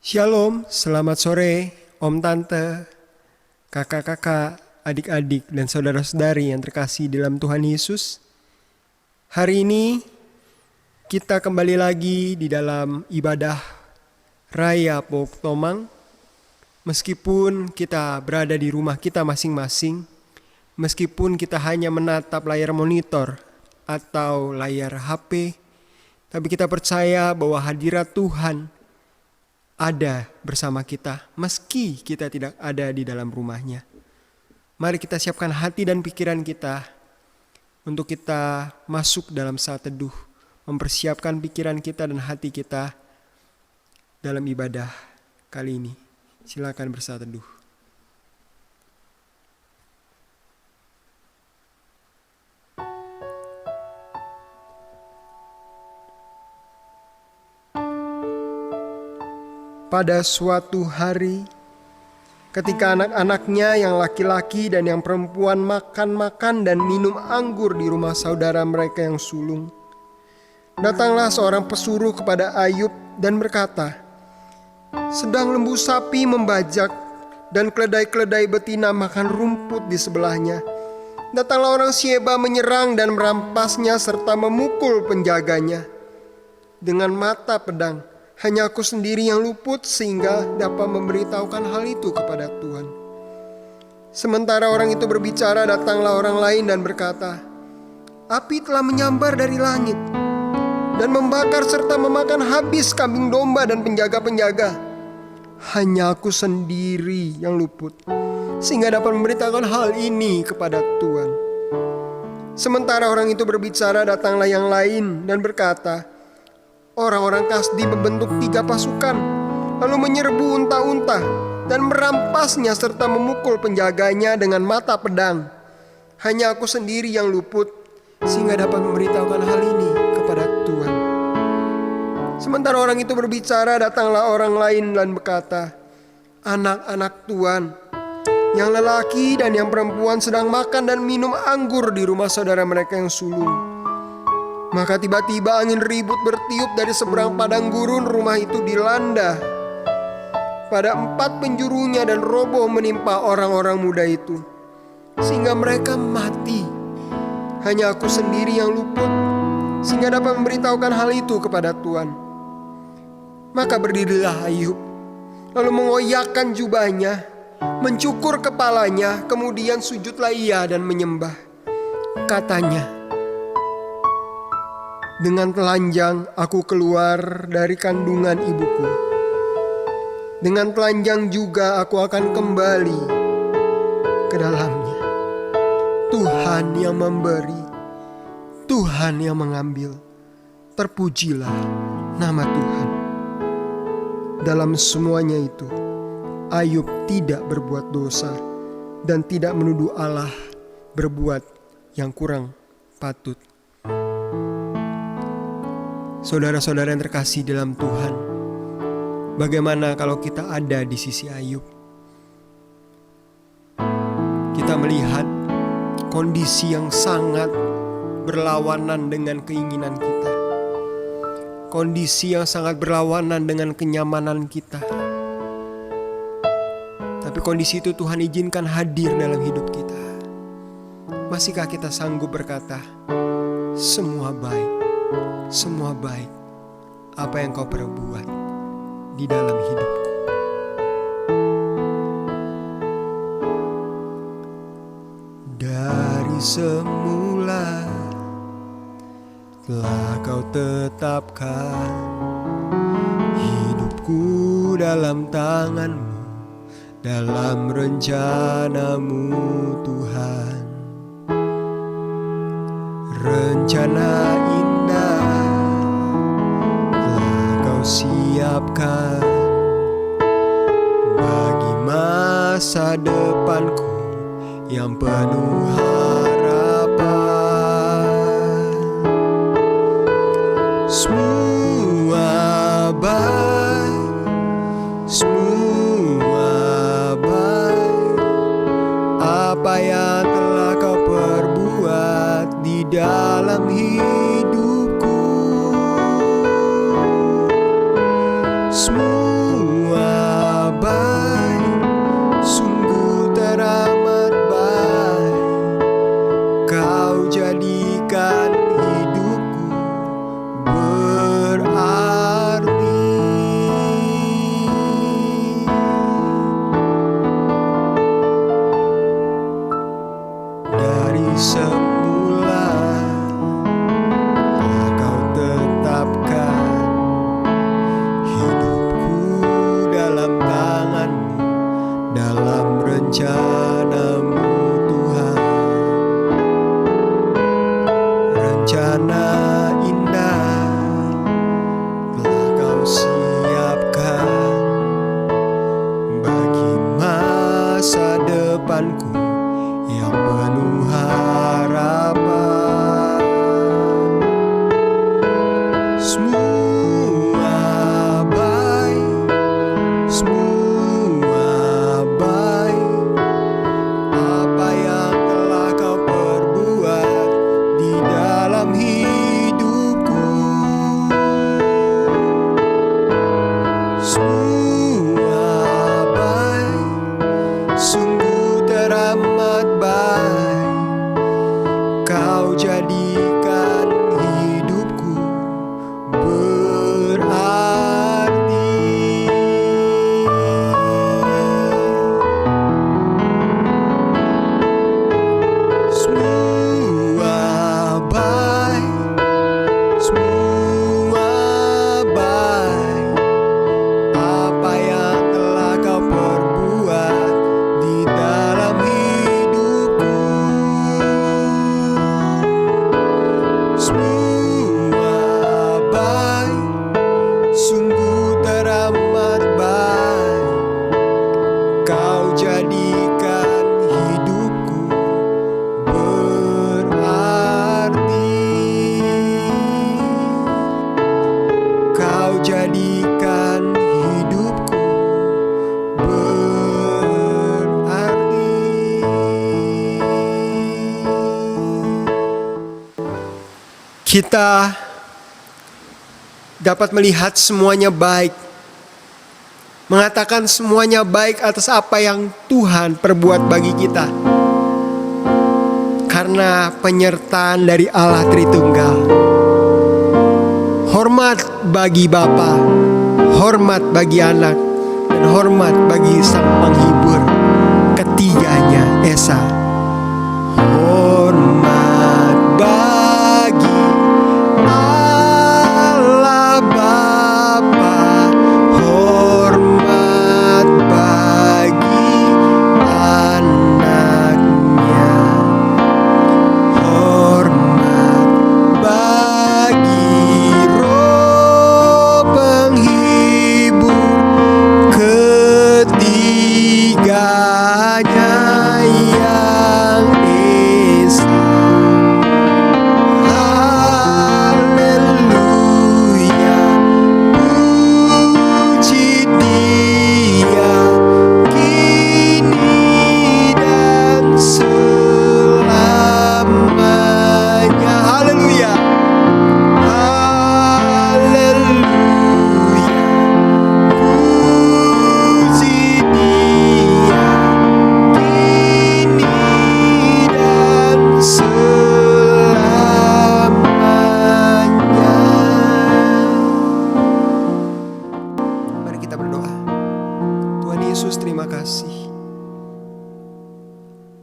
Shalom, selamat sore Om Tante, kakak-kakak, adik-adik, dan saudara-saudari yang terkasih dalam Tuhan Yesus. Hari ini kita kembali lagi di dalam ibadah Raya Pok Tomang. Meskipun kita berada di rumah kita masing-masing, meskipun kita hanya menatap layar monitor atau layar HP, tapi kita percaya bahwa hadirat Tuhan ada bersama kita, meski kita tidak ada di dalam rumahnya. Mari kita siapkan hati dan pikiran kita untuk kita masuk dalam saat teduh, mempersiapkan pikiran kita dan hati kita dalam ibadah kali ini. Silakan bersaat teduh. Pada suatu hari, ketika anak-anaknya yang laki-laki dan yang perempuan makan-makan dan minum anggur di rumah saudara mereka yang sulung, datanglah seorang pesuruh kepada Ayub dan berkata, "Sedang lembu sapi membajak dan keledai-keledai betina makan rumput di sebelahnya. Datanglah orang Syeba menyerang dan merampasnya serta memukul penjaganya dengan mata pedang. Hanya aku sendiri yang luput sehingga dapat memberitahukan hal itu kepada Tuhan." Sementara orang itu berbicara, datanglah orang lain dan berkata, "Api telah menyambar dari langit dan membakar serta memakan habis kambing domba dan penjaga-penjaga. Hanya aku sendiri yang luput sehingga dapat memberitahukan hal ini kepada Tuhan." Sementara orang itu berbicara, datanglah yang lain dan berkata, "Orang-orang Kasdi membentuk 3 pasukan, lalu menyerbu unta-unta dan merampasnya serta memukul penjaganya dengan mata pedang. Hanya aku sendiri yang luput sehingga dapat memberitahukan hal ini kepada Tuhan." Sementara orang itu berbicara, datanglah orang lain dan berkata, "Anak-anak Tuhan yang lelaki dan yang perempuan sedang makan dan minum anggur di rumah saudara mereka yang sulung." Maka tiba-tiba angin ribut bertiup dari seberang padang gurun. Rumah itu dilanda pada 4 penjurunya dan roboh menimpa orang-orang muda itu, sehingga mereka mati. Hanya aku sendiri yang luput sehingga dapat memberitahukan hal itu kepada Tuhan. Maka berdirilah Ayub, lalu mengoyakkan jubahnya, mencukur kepalanya, kemudian sujudlah ia dan menyembah. Katanya, "Dengan telanjang aku keluar dari kandungan ibuku. Dengan telanjang juga aku akan kembali ke dalamnya. Tuhan yang memberi, Tuhan yang mengambil. Terpujilah nama Tuhan." Dalam semuanya itu, Ayub tidak berbuat dosa dan tidak menuduh Allah berbuat yang kurang patut. Saudara-saudara yang terkasih dalam Tuhan, bagaimana kalau kita ada di sisi Ayub? Kita melihat kondisi yang sangat berlawanan dengan keinginan kita, kondisi yang sangat berlawanan dengan kenyamanan kita. Tapi kondisi itu Tuhan izinkan hadir dalam hidup kita. Masihkah kita sanggup berkata, "Semua baik, semua baik apa yang kau perbuat di dalam hidupku"? Dari semula telah kau tetapkan hidupku dalam tangan-Mu, dalam rencana-Mu Tuhan. Rencana indah telah kau siapkan bagi masa depanku yang penuh harapan. Semua baik, semua baik apa yang telah kau perbuat di dalam hidupku. Semua rencana indah telah kau siapkan bagi masa depanku yang penuh harapan. Semua baik, semua baik, apa yang telah kau perbuat di dalam hidupku. Semua baik, sungguh teramat baik, kau jadikan hidupku berarti. Semua baik, semua baik, apa yang telah kau perbuat di dalam hidupku. Semua baik, sungguh teramat baik, kau jadikan hidupku berarti. Kau jadikan hidupku berarti. Kita dapat melihat semuanya baik, mengatakan semuanya baik atas apa yang Tuhan perbuat bagi kita, karena penyertaan dari Allah Tritunggal. Hormat bagi Bapa, hormat bagi Anak, dan hormat bagi Sang Penghibur, ketiganya Esa. Hormat bagi Allah Bapa, hormat bagi Anaknya, hormat bagi Roh Penghibur, ketiganya yang Esa. Haleluya, puji Dia kini dan selamanya. Haleluya, haleluya, puji Dia kini dan selamanya. Mari kita berdoa. Tuhan Yesus, terima kasih.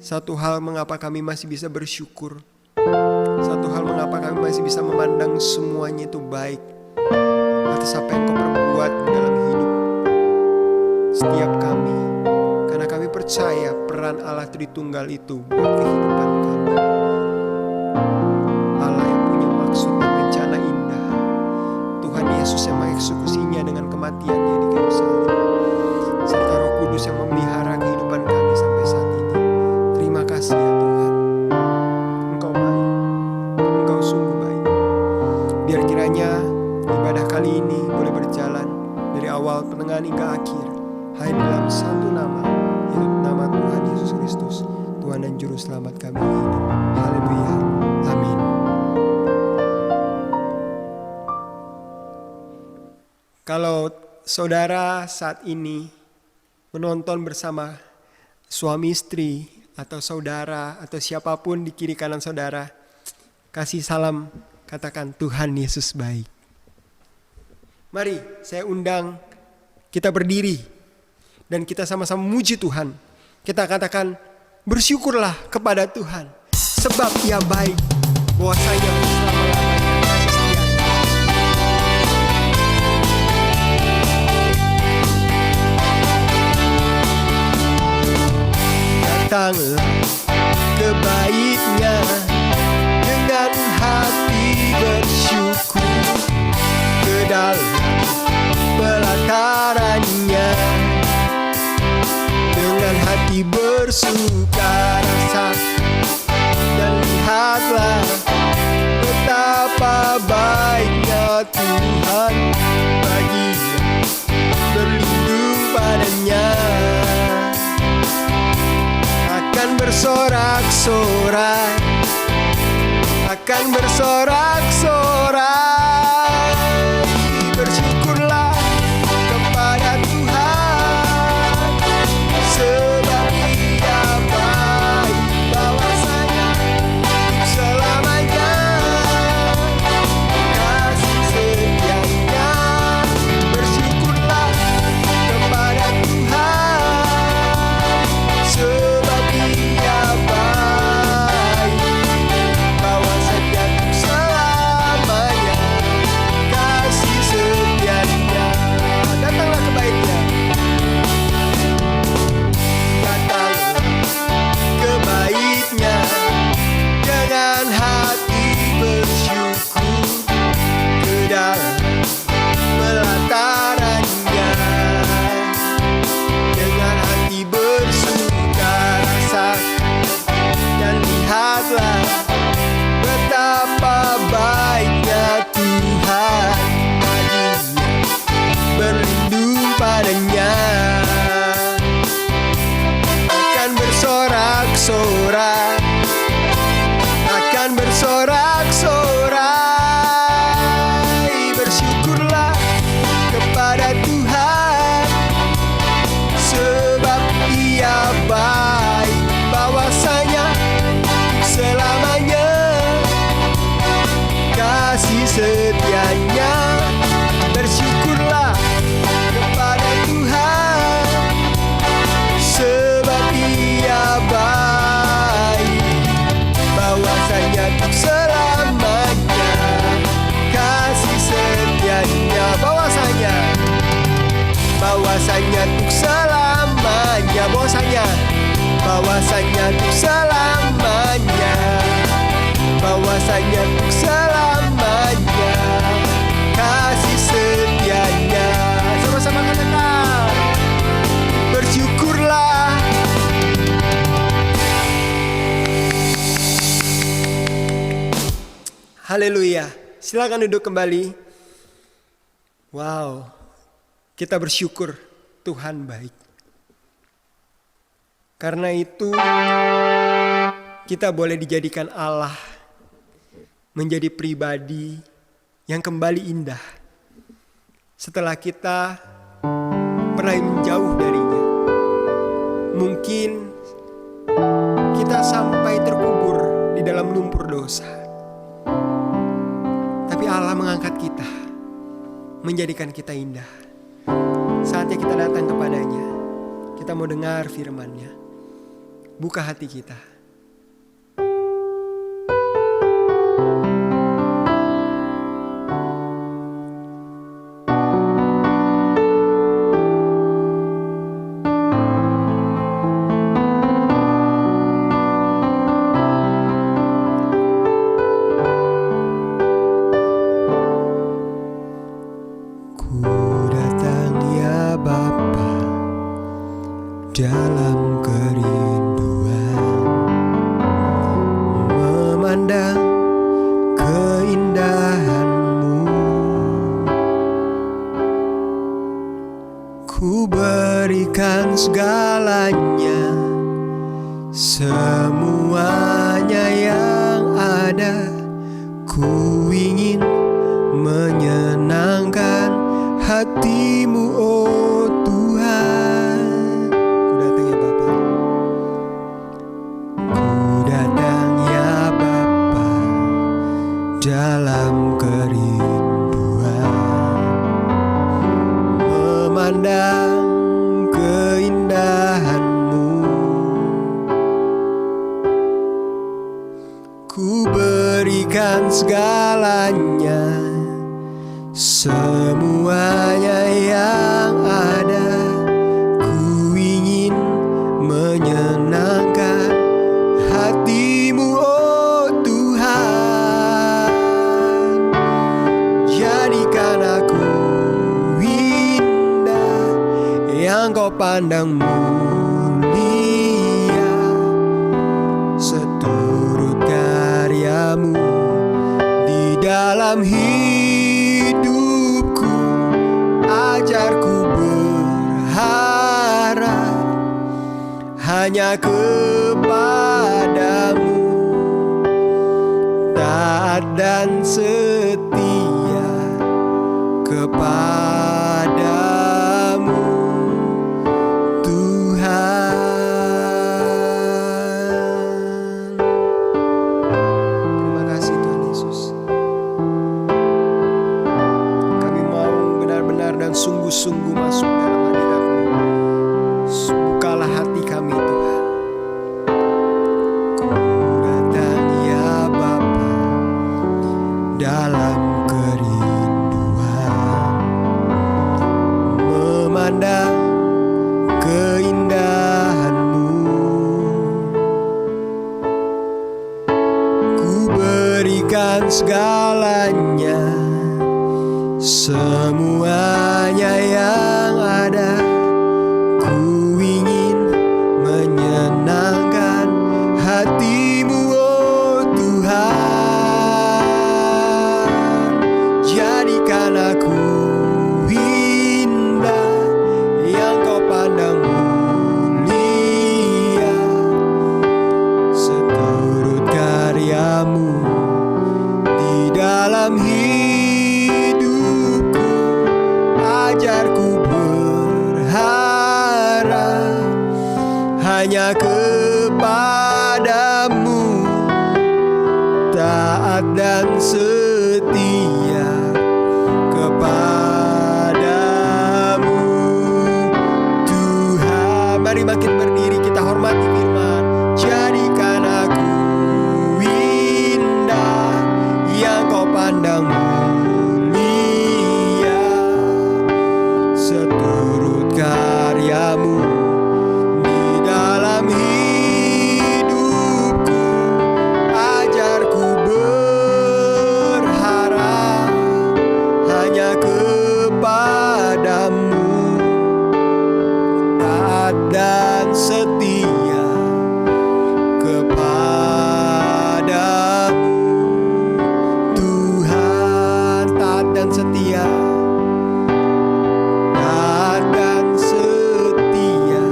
Satu hal mengapa kami masih bisa bersyukur, satu hal mengapa kami masih bisa memandang semuanya itu baik atas apa yang Kau perbuat di dalam hidup setiap kami, karena kami percaya peran Allah Tritunggal itu buat kehidupan kami. Allah yang punya maksud dan rencana indah, Tuhan Yesus yang mengeksekusinya dengan kematiannya di kayu salib, serta Roh Kudus yang memelihara kehidupan kami sampai saat ini. Terima kasih ya Tuhan, Engkau baik, Engkau sungguh baik. Biar kiranya ibadah kali ini boleh berjalan dari awal, pertengahan hingga akhir hanya dalam satu nama, yaitu nama Tuhan Yesus Kristus, Tuhan dan Juru Selamat kami hidup. Haleluya, amin. Kalau saudara saat ini menonton bersama suami istri atau saudara atau siapapun di kiri kanan saudara, kasih salam, katakan Tuhan Yesus baik. Mari saya undang kita berdiri dan kita sama-sama memuji Tuhan. Kita katakan bersyukurlah kepada Tuhan sebab Ia baik, bahwasanya selama-lamanya kasih setia. Datanglah ke bait-Nya dengan hati bersuka rasa, dan lihatlah betapa baiknya Tuhan bagi yang berlindung padanya. Akan bersorak-sorai, akan bersorak-sorai. Bersyukurlah kepada Tuhan, sebab Dia baik, bahwasanya untuk selamanya kasih setianya. Bersyukurlah kepada Tuhan, sebab Dia baik, bahwasanya untuk selamanya kasih setianya. Datanglah ke baitnya, datanglah ke baitnya dengan hati bersyukur, ke dalam pelatarannya dengan hati bersuka rasa, dan lihatlah betapa baiknya Tuhan bagi yang berlindung padanya. Akan bersorak-sorai, akan bersorak-sorai. Bersyukurlah kepada Tuhan, sebab Dia baik, bahwasanya selamanya kasih setianya. Bersyukurlah kepada Tuhan, sebab Dia baik, bahwasanya untuk selamanya kasih setianya. Bahwasanya untuk selamanya, bahwasanya untuk selamanya, bahwasanya untuk selamanya kasih setianya. Sama-sama katakan, bersyukurlah. Haleluya. Silakan duduk kembali. Wow, kita bersyukur Tuhan baik. Karena itu kita boleh dijadikan Allah menjadi pribadi yang kembali indah setelah kita pernah menjauh darinya. Mungkin kita sampai terkubur di dalam lumpur dosa, tapi Allah mengangkat kita, menjadikan kita indah. Saatnya kita datang kepadanya. Kita mau dengar firman-Nya. Buka hati kita. Dalam kerinduan memandang keindahan-Mu, ku berikan segalanya, semuanya yang ada. Ku ingin menyenangkan hati-Mu, oh Tuhan. Dalam kerinduan memandang keindahan-Mu, ku berikan segalanya, semuanya yang ada. Ku ingin menyenangkan hati-Mu, oh Tuhan. Jadikan aku indah yang Kau pandang mulia. dalam hidupku, ajarku berharap hanya kepadamu, taat dan setia kepadamu, Tuhan. Terima kasih Tuhan Yesus. Kami mau benar-benar dan sungguh-sungguh masuk dalam hadirat-Mu. Bukalah hati kami Tuhan. Ku datang ya Bapa dalam kerinduan, memandang keindahan-Mu. Ku berikan segalanya, semuanya yang ada. Ku ingin menyenangkan hati-Mu, oh Tuhan. Jadikan aku indah yang Kau pandang mulia, seturut karya-Mu di dalam hidupku. Ajarku berharap hanya kepadamu, taat dan setia kepadamu, Tuhan. Mari makin berdiri kita hormati firman. Jadikan aku indah yang Kau pandang mulia, seturut karya-Mu di dalam hidupku. Ajarku berharap hanya kepadamu, taat dan setia kepadamu, Tuhan. Taat dan setia, taat dan setia,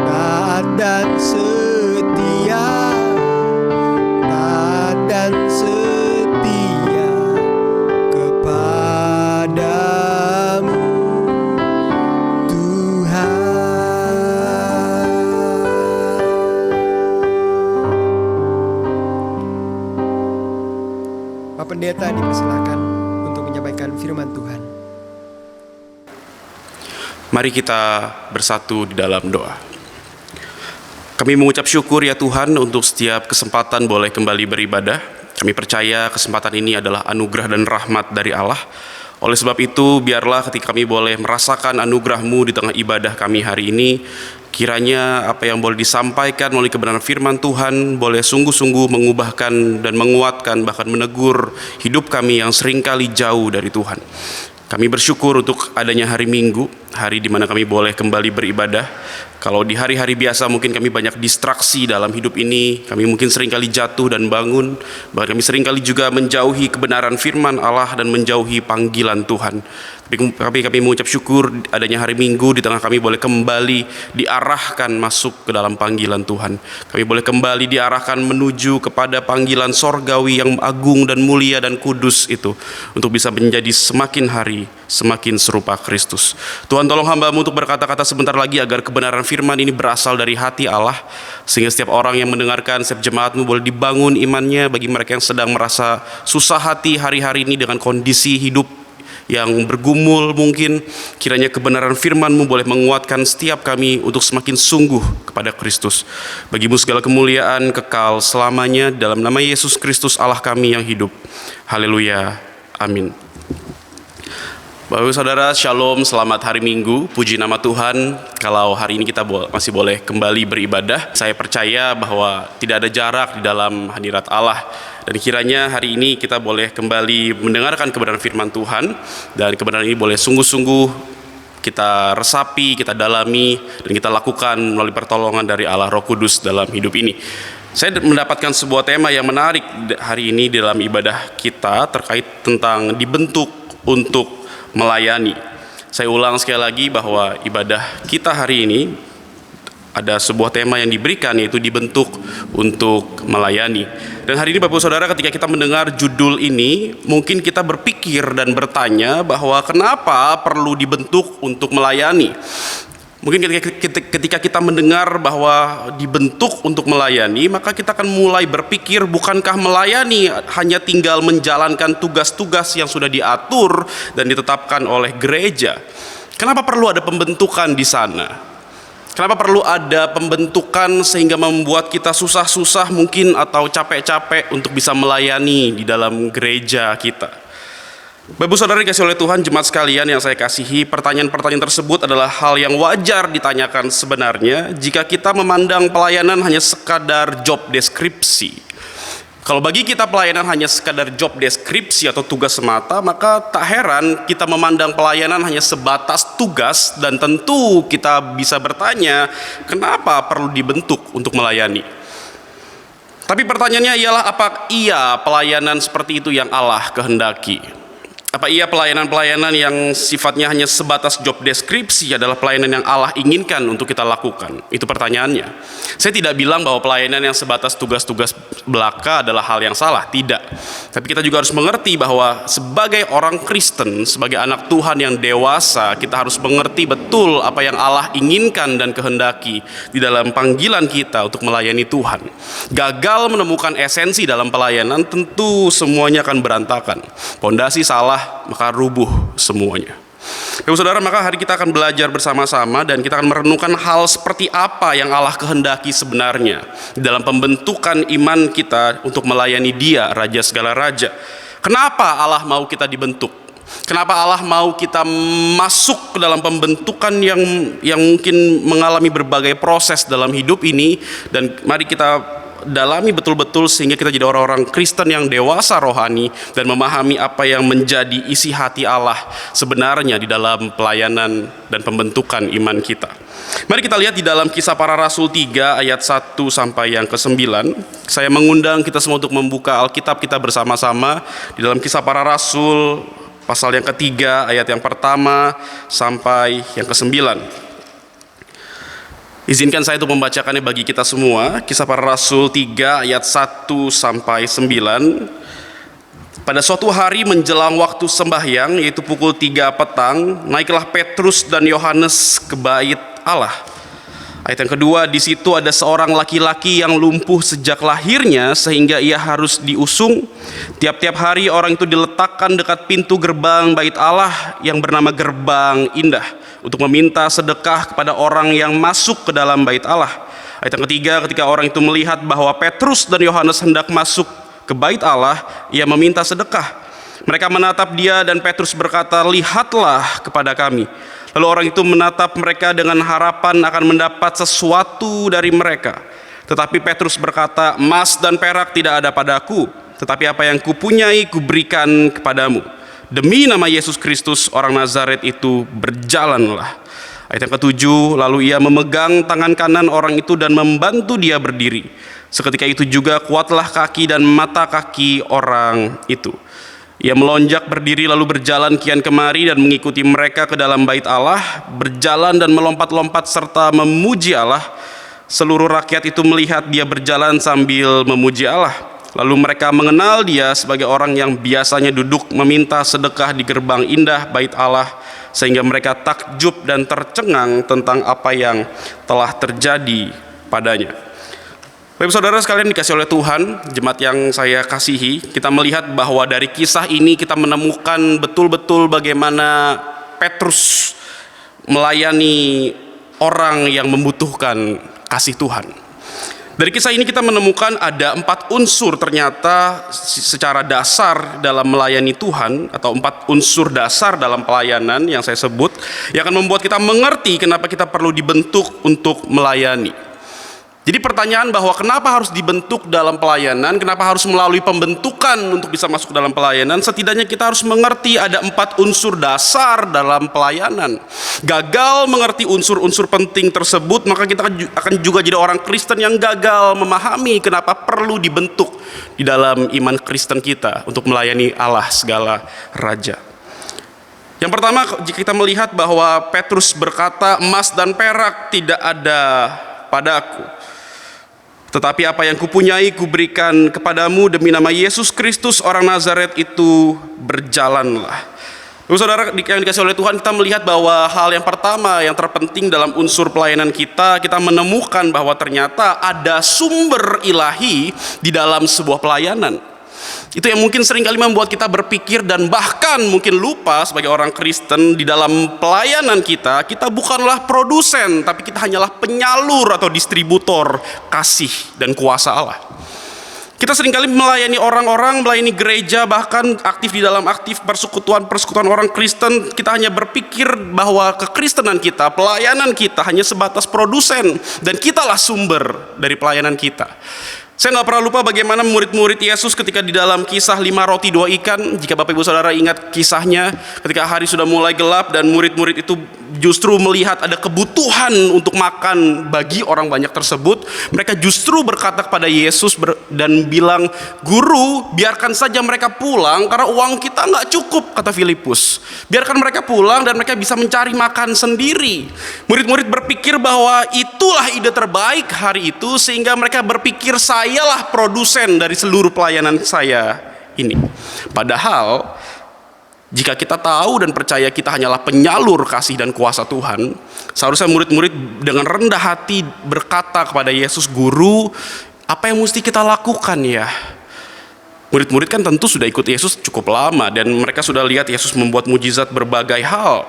taat dan setia, taat dan setia kepadamu, Tuhan. Pak Pendeta dipersilakan untuk menyampaikan firman Tuhan. Mari kita bersatu di dalam doa. Kami mengucap syukur ya Tuhan untuk setiap kesempatan boleh kembali beribadah. Kami percaya kesempatan ini adalah anugerah dan rahmat dari Allah. Oleh sebab itu, biarlah ketika kami boleh merasakan anugerah-Mu di tengah ibadah kami hari ini, kiranya apa yang boleh disampaikan melalui kebenaran firman Tuhan boleh sungguh-sungguh mengubahkan dan menguatkan, bahkan menegur hidup kami yang seringkali jauh dari Tuhan. Kami bersyukur untuk adanya hari Minggu, hari di mana kami boleh kembali beribadah. Kalau di hari-hari biasa mungkin kami banyak distraksi dalam hidup ini, kami mungkin seringkali jatuh dan bangun, bahkan kami seringkali juga menjauhi kebenaran firman Allah dan menjauhi panggilan Tuhan. Tapi kami mengucap syukur adanya hari Minggu di tengah kami boleh kembali diarahkan masuk ke dalam panggilan Tuhan. Kami boleh kembali diarahkan menuju kepada panggilan sorgawi yang agung dan mulia dan kudus itu, untuk bisa menjadi semakin hari semakin serupa Kristus. Tuhan, tolong hamba-Mu untuk berkata-kata sebentar lagi agar kebenaran firman ini berasal dari hati Allah, sehingga setiap orang yang mendengarkan, setiap jemaat-Mu boleh dibangun imannya. Bagi mereka yang sedang merasa susah hati hari-hari ini dengan kondisi hidup yang bergumul mungkin, kiranya kebenaran firman-Mu boleh menguatkan setiap kami untuk semakin sungguh kepada Kristus. Bagi-Mu segala kemuliaan kekal selamanya, dalam nama Yesus Kristus Allah kami yang hidup. Haleluya, amin. Bapak saudara, shalom, selamat hari Minggu, puji nama Tuhan. Kalau hari ini kita masih boleh kembali beribadah, saya percaya bahwa tidak ada jarak di dalam hadirat Allah. Dan kiranya hari ini kita boleh kembali mendengarkan kebenaran firman Tuhan, dan kebenaran ini boleh sungguh-sungguh kita resapi, kita dalami, dan kita lakukan melalui pertolongan dari Allah Roh Kudus dalam hidup ini. Saya mendapatkan sebuah tema yang menarik hari ini dalam ibadah kita terkait tentang dibentuk untuk melayani. Saya ulang sekali lagi bahwa ibadah kita hari ini ada sebuah tema yang diberikan, yaitu dibentuk untuk melayani. Dan hari ini Bapak Saudara, ketika kita mendengar judul ini, mungkin kita berpikir dan bertanya bahwa kenapa perlu dibentuk untuk melayani. Mungkin ketika kita mendengar bahwa dibentuk untuk melayani, maka kita akan mulai berpikir, bukankah melayani hanya tinggal menjalankan tugas-tugas yang sudah diatur dan ditetapkan oleh gereja? Kenapa perlu ada pembentukan di sana? Kenapa perlu ada pembentukan sehingga membuat kita susah-susah mungkin atau capek-capek untuk bisa melayani di dalam gereja kita? Bapak Saudara dikasih oleh Tuhan, jemaat sekalian yang saya kasihi, pertanyaan-pertanyaan tersebut adalah hal yang wajar ditanyakan sebenarnya jika kita memandang pelayanan hanya sekadar job deskripsi. Kalau bagi kita pelayanan hanya sekadar job deskripsi atau tugas semata, maka tak heran kita memandang pelayanan hanya sebatas tugas, dan tentu kita bisa bertanya, kenapa perlu dibentuk untuk melayani? Tapi pertanyaannya ialah, apa iya pelayanan seperti itu yang Allah kehendaki? Apa iya pelayanan-pelayanan yang sifatnya hanya sebatas job deskripsi adalah pelayanan yang Allah inginkan untuk kita lakukan? Itu pertanyaannya. Saya tidak bilang bahwa pelayanan yang sebatas tugas-tugas belaka adalah hal yang salah, tidak. Tapi kita juga harus mengerti bahwa sebagai orang Kristen, sebagai anak Tuhan yang dewasa, kita harus mengerti betul apa yang Allah inginkan dan kehendaki di dalam panggilan kita untuk melayani Tuhan. Gagal menemukan esensi dalam pelayanan, tentu semuanya akan berantakan. Pondasi salah, maka rubuh semuanya. Bapak Saudara, maka hari kita akan belajar bersama-sama dan kita akan merenungkan hal seperti apa yang Allah kehendaki sebenarnya dalam pembentukan iman kita untuk melayani Dia, Raja segala raja. Kenapa Allah mau kita dibentuk? Kenapa Allah mau kita masuk ke dalam pembentukan yang mungkin mengalami berbagai proses dalam hidup ini, dan mari kita dalami betul-betul sehingga kita jadi orang-orang Kristen yang dewasa rohani dan memahami apa yang menjadi isi hati Allah sebenarnya di dalam pelayanan dan pembentukan iman kita. Mari kita lihat di dalam Kisah Para Rasul 3 ayat 1 sampai yang ke-9. Saya mengundang kita semua untuk membuka Alkitab kita bersama-sama di dalam Kisah Para Rasul pasal yang ketiga ayat yang pertama sampai yang ke-9. Izinkan saya untuk membacakannya bagi kita semua. Kisah Para Rasul 3 ayat 1 sampai 9. Pada suatu hari menjelang waktu sembahyang, yaitu pukul 3 petang, naiklah Petrus dan Yohanes ke bait Allah. Ayat yang kedua, di situ ada seorang laki-laki yang lumpuh sejak lahirnya sehingga ia harus diusung. Tiap-tiap hari orang itu diletakkan dekat pintu gerbang bait Allah yang bernama Gerbang Indah untuk meminta sedekah kepada orang yang masuk ke dalam bait Allah. Ayat yang ketiga, ketika orang itu melihat bahwa Petrus dan Yohanes hendak masuk ke bait Allah, ia meminta sedekah. Mereka menatap dia dan Petrus berkata, "Lihatlah kepada kami." Lalu orang itu menatap mereka dengan harapan akan mendapat sesuatu dari mereka. Tetapi Petrus berkata, "Emas dan perak tidak ada padaku, tetapi apa yang kupunyai kuberikan kepadamu. Demi nama Yesus Kristus orang Nazaret itu, berjalanlah." Ayat yang ketujuh, lalu ia memegang tangan kanan orang itu dan membantu dia berdiri. Seketika itu juga kuatlah kaki dan mata kaki orang itu. Ia melonjak berdiri lalu berjalan kian kemari dan mengikuti mereka ke dalam bait Allah, berjalan dan melompat-lompat serta memuji Allah. Seluruh rakyat itu melihat dia berjalan sambil memuji Allah. Lalu mereka mengenal dia sebagai orang yang biasanya duduk meminta sedekah di gerbang indah bait Allah, sehingga mereka takjub dan tercengang tentang apa yang telah terjadi padanya. Bapak Saudara sekalian dikasih oleh Tuhan, jemaat yang saya kasihi, kita melihat bahwa dari kisah ini kita menemukan betul-betul bagaimana Petrus melayani orang yang membutuhkan kasih Tuhan. Dari kisah ini kita menemukan ada 4 unsur ternyata secara dasar dalam melayani Tuhan, atau 4 unsur dasar dalam pelayanan yang saya sebut, yang akan membuat kita mengerti kenapa kita perlu dibentuk untuk melayani. Jadi pertanyaan bahwa kenapa harus dibentuk dalam pelayanan, kenapa harus melalui pembentukan untuk bisa masuk dalam pelayanan, setidaknya kita harus mengerti ada 4 unsur dasar dalam pelayanan. Gagal mengerti unsur-unsur penting tersebut, maka kita akan juga jadi orang Kristen yang gagal memahami kenapa perlu dibentuk di dalam iman Kristen kita untuk melayani Allah segala Raja. Yang pertama, jika kita melihat bahwa Petrus berkata, emas dan perak tidak ada padaku, tetapi apa yang kupunyai kuberikan kepadamu, demi nama Yesus Kristus orang Nazaret itu berjalanlah. Saudara yang dikasih oleh Tuhan, kita melihat bahwa hal yang pertama yang terpenting dalam unsur pelayanan kita menemukan bahwa ternyata ada sumber ilahi di dalam sebuah pelayanan. Itu yang mungkin seringkali membuat kita berpikir dan bahkan mungkin lupa sebagai orang Kristen di dalam pelayanan kita bukanlah produsen, tapi kita hanyalah penyalur atau distributor kasih dan kuasa Allah. Kita seringkali melayani orang-orang, melayani gereja, bahkan aktif di dalam persekutuan orang Kristen. Kita hanya berpikir bahwa kekristenan kita, pelayanan kita hanya sebatas produsen, dan kitalah sumber dari pelayanan kita. Saya nggak pernah lupa bagaimana murid-murid Yesus ketika di dalam kisah 5 roti 2 ikan. Jika Bapak Ibu Saudara ingat kisahnya, ketika hari sudah mulai gelap dan murid-murid itu justru melihat ada kebutuhan untuk makan bagi orang banyak tersebut, mereka justru berkata kepada Yesus dan bilang, "Guru, biarkan saja mereka pulang karena uang kita nggak cukup," kata Filipus. "Biarkan mereka pulang dan mereka bisa mencari makan sendiri." Murid-murid berpikir bahwa itulah ide terbaik hari itu, sehingga mereka berpikir, "Sayalah produsen dari seluruh pelayanan saya ini." Padahal jika kita tahu dan percaya kita hanyalah penyalur kasih dan kuasa Tuhan, seharusnya murid-murid dengan rendah hati berkata kepada Yesus, "Guru, apa yang mesti kita lakukan ya?" Murid-murid kan tentu sudah ikut Yesus cukup lama dan mereka sudah lihat Yesus membuat mujizat berbagai hal.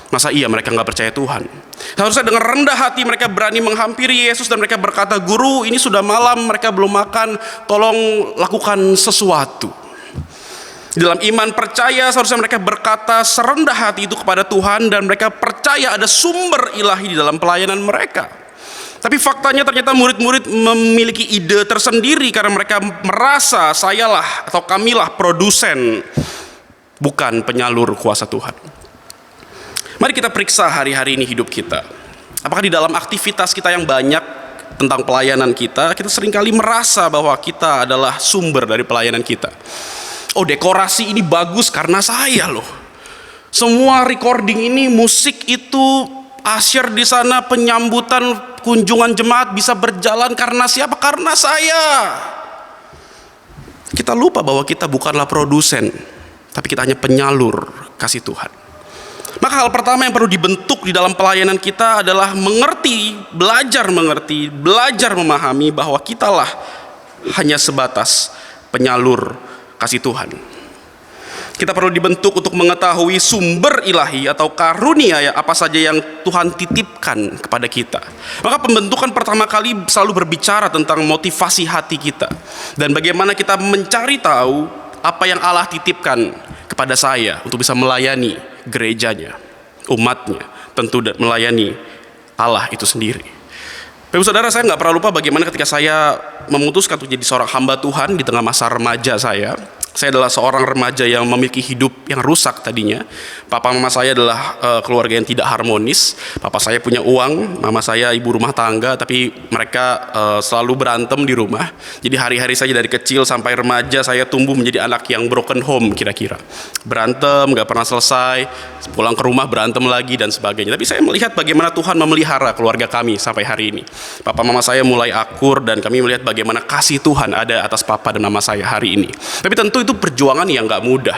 Masa iya mereka nggak percaya Tuhan? Seharusnya dengan rendah hati mereka berani menghampiri Yesus dan mereka berkata, "Guru, ini sudah malam, mereka belum makan, tolong lakukan sesuatu." Dalam iman percaya, seharusnya mereka berkata serendah hati itu kepada Tuhan dan mereka percaya ada sumber ilahi di dalam pelayanan mereka. Tapi faktanya ternyata murid-murid memiliki ide tersendiri karena mereka merasa sayalah atau kamilah produsen, bukan penyalur kuasa Tuhan. Mari kita periksa hari-hari ini hidup kita. Apakah di dalam aktivitas kita yang banyak tentang pelayanan kita seringkali merasa bahwa kita adalah sumber dari pelayanan kita. "Oh, dekorasi ini bagus karena saya loh. Semua recording ini, musik itu, asyir di sana, penyambutan kunjungan jemaat bisa berjalan karena siapa? Karena saya." Kita lupa bahwa kita bukanlah produsen, tapi kita hanya penyalur kasih Tuhan. Maka hal pertama yang perlu dibentuk di dalam pelayanan kita adalah belajar memahami bahwa kitalah hanya sebatas penyalur kasih Tuhan. Kita perlu dibentuk untuk mengetahui sumber ilahi atau karunia apa saja yang Tuhan titipkan kepada kita. Maka pembentukan pertama kali selalu berbicara tentang motivasi hati kita dan bagaimana kita mencari tahu apa yang Allah titipkan kepada saya untuk bisa melayani gerejanya, umatnya, tentu melayani Allah itu sendiri. Bapak Saudara, saya nggak pernah lupa bagaimana ketika saya memutuskan untuk jadi seorang hamba Tuhan di tengah masa remaja saya. Saya adalah seorang remaja yang memiliki hidup yang rusak tadinya. Papa mama saya adalah keluarga yang tidak harmonis. Papa saya punya uang, mama saya ibu rumah tangga, tapi mereka selalu berantem di rumah. Jadi hari-hari saja dari kecil sampai remaja saya tumbuh menjadi anak yang broken home kira-kira. Berantem, gak pernah selesai, pulang ke rumah berantem lagi dan sebagainya. Tapi saya melihat bagaimana Tuhan memelihara keluarga kami sampai hari ini. Papa mama saya mulai akur dan kami melihat bagaimana kasih Tuhan ada atas papa dan mama saya hari ini. Tapi tentu itu perjuangan yang gak mudah.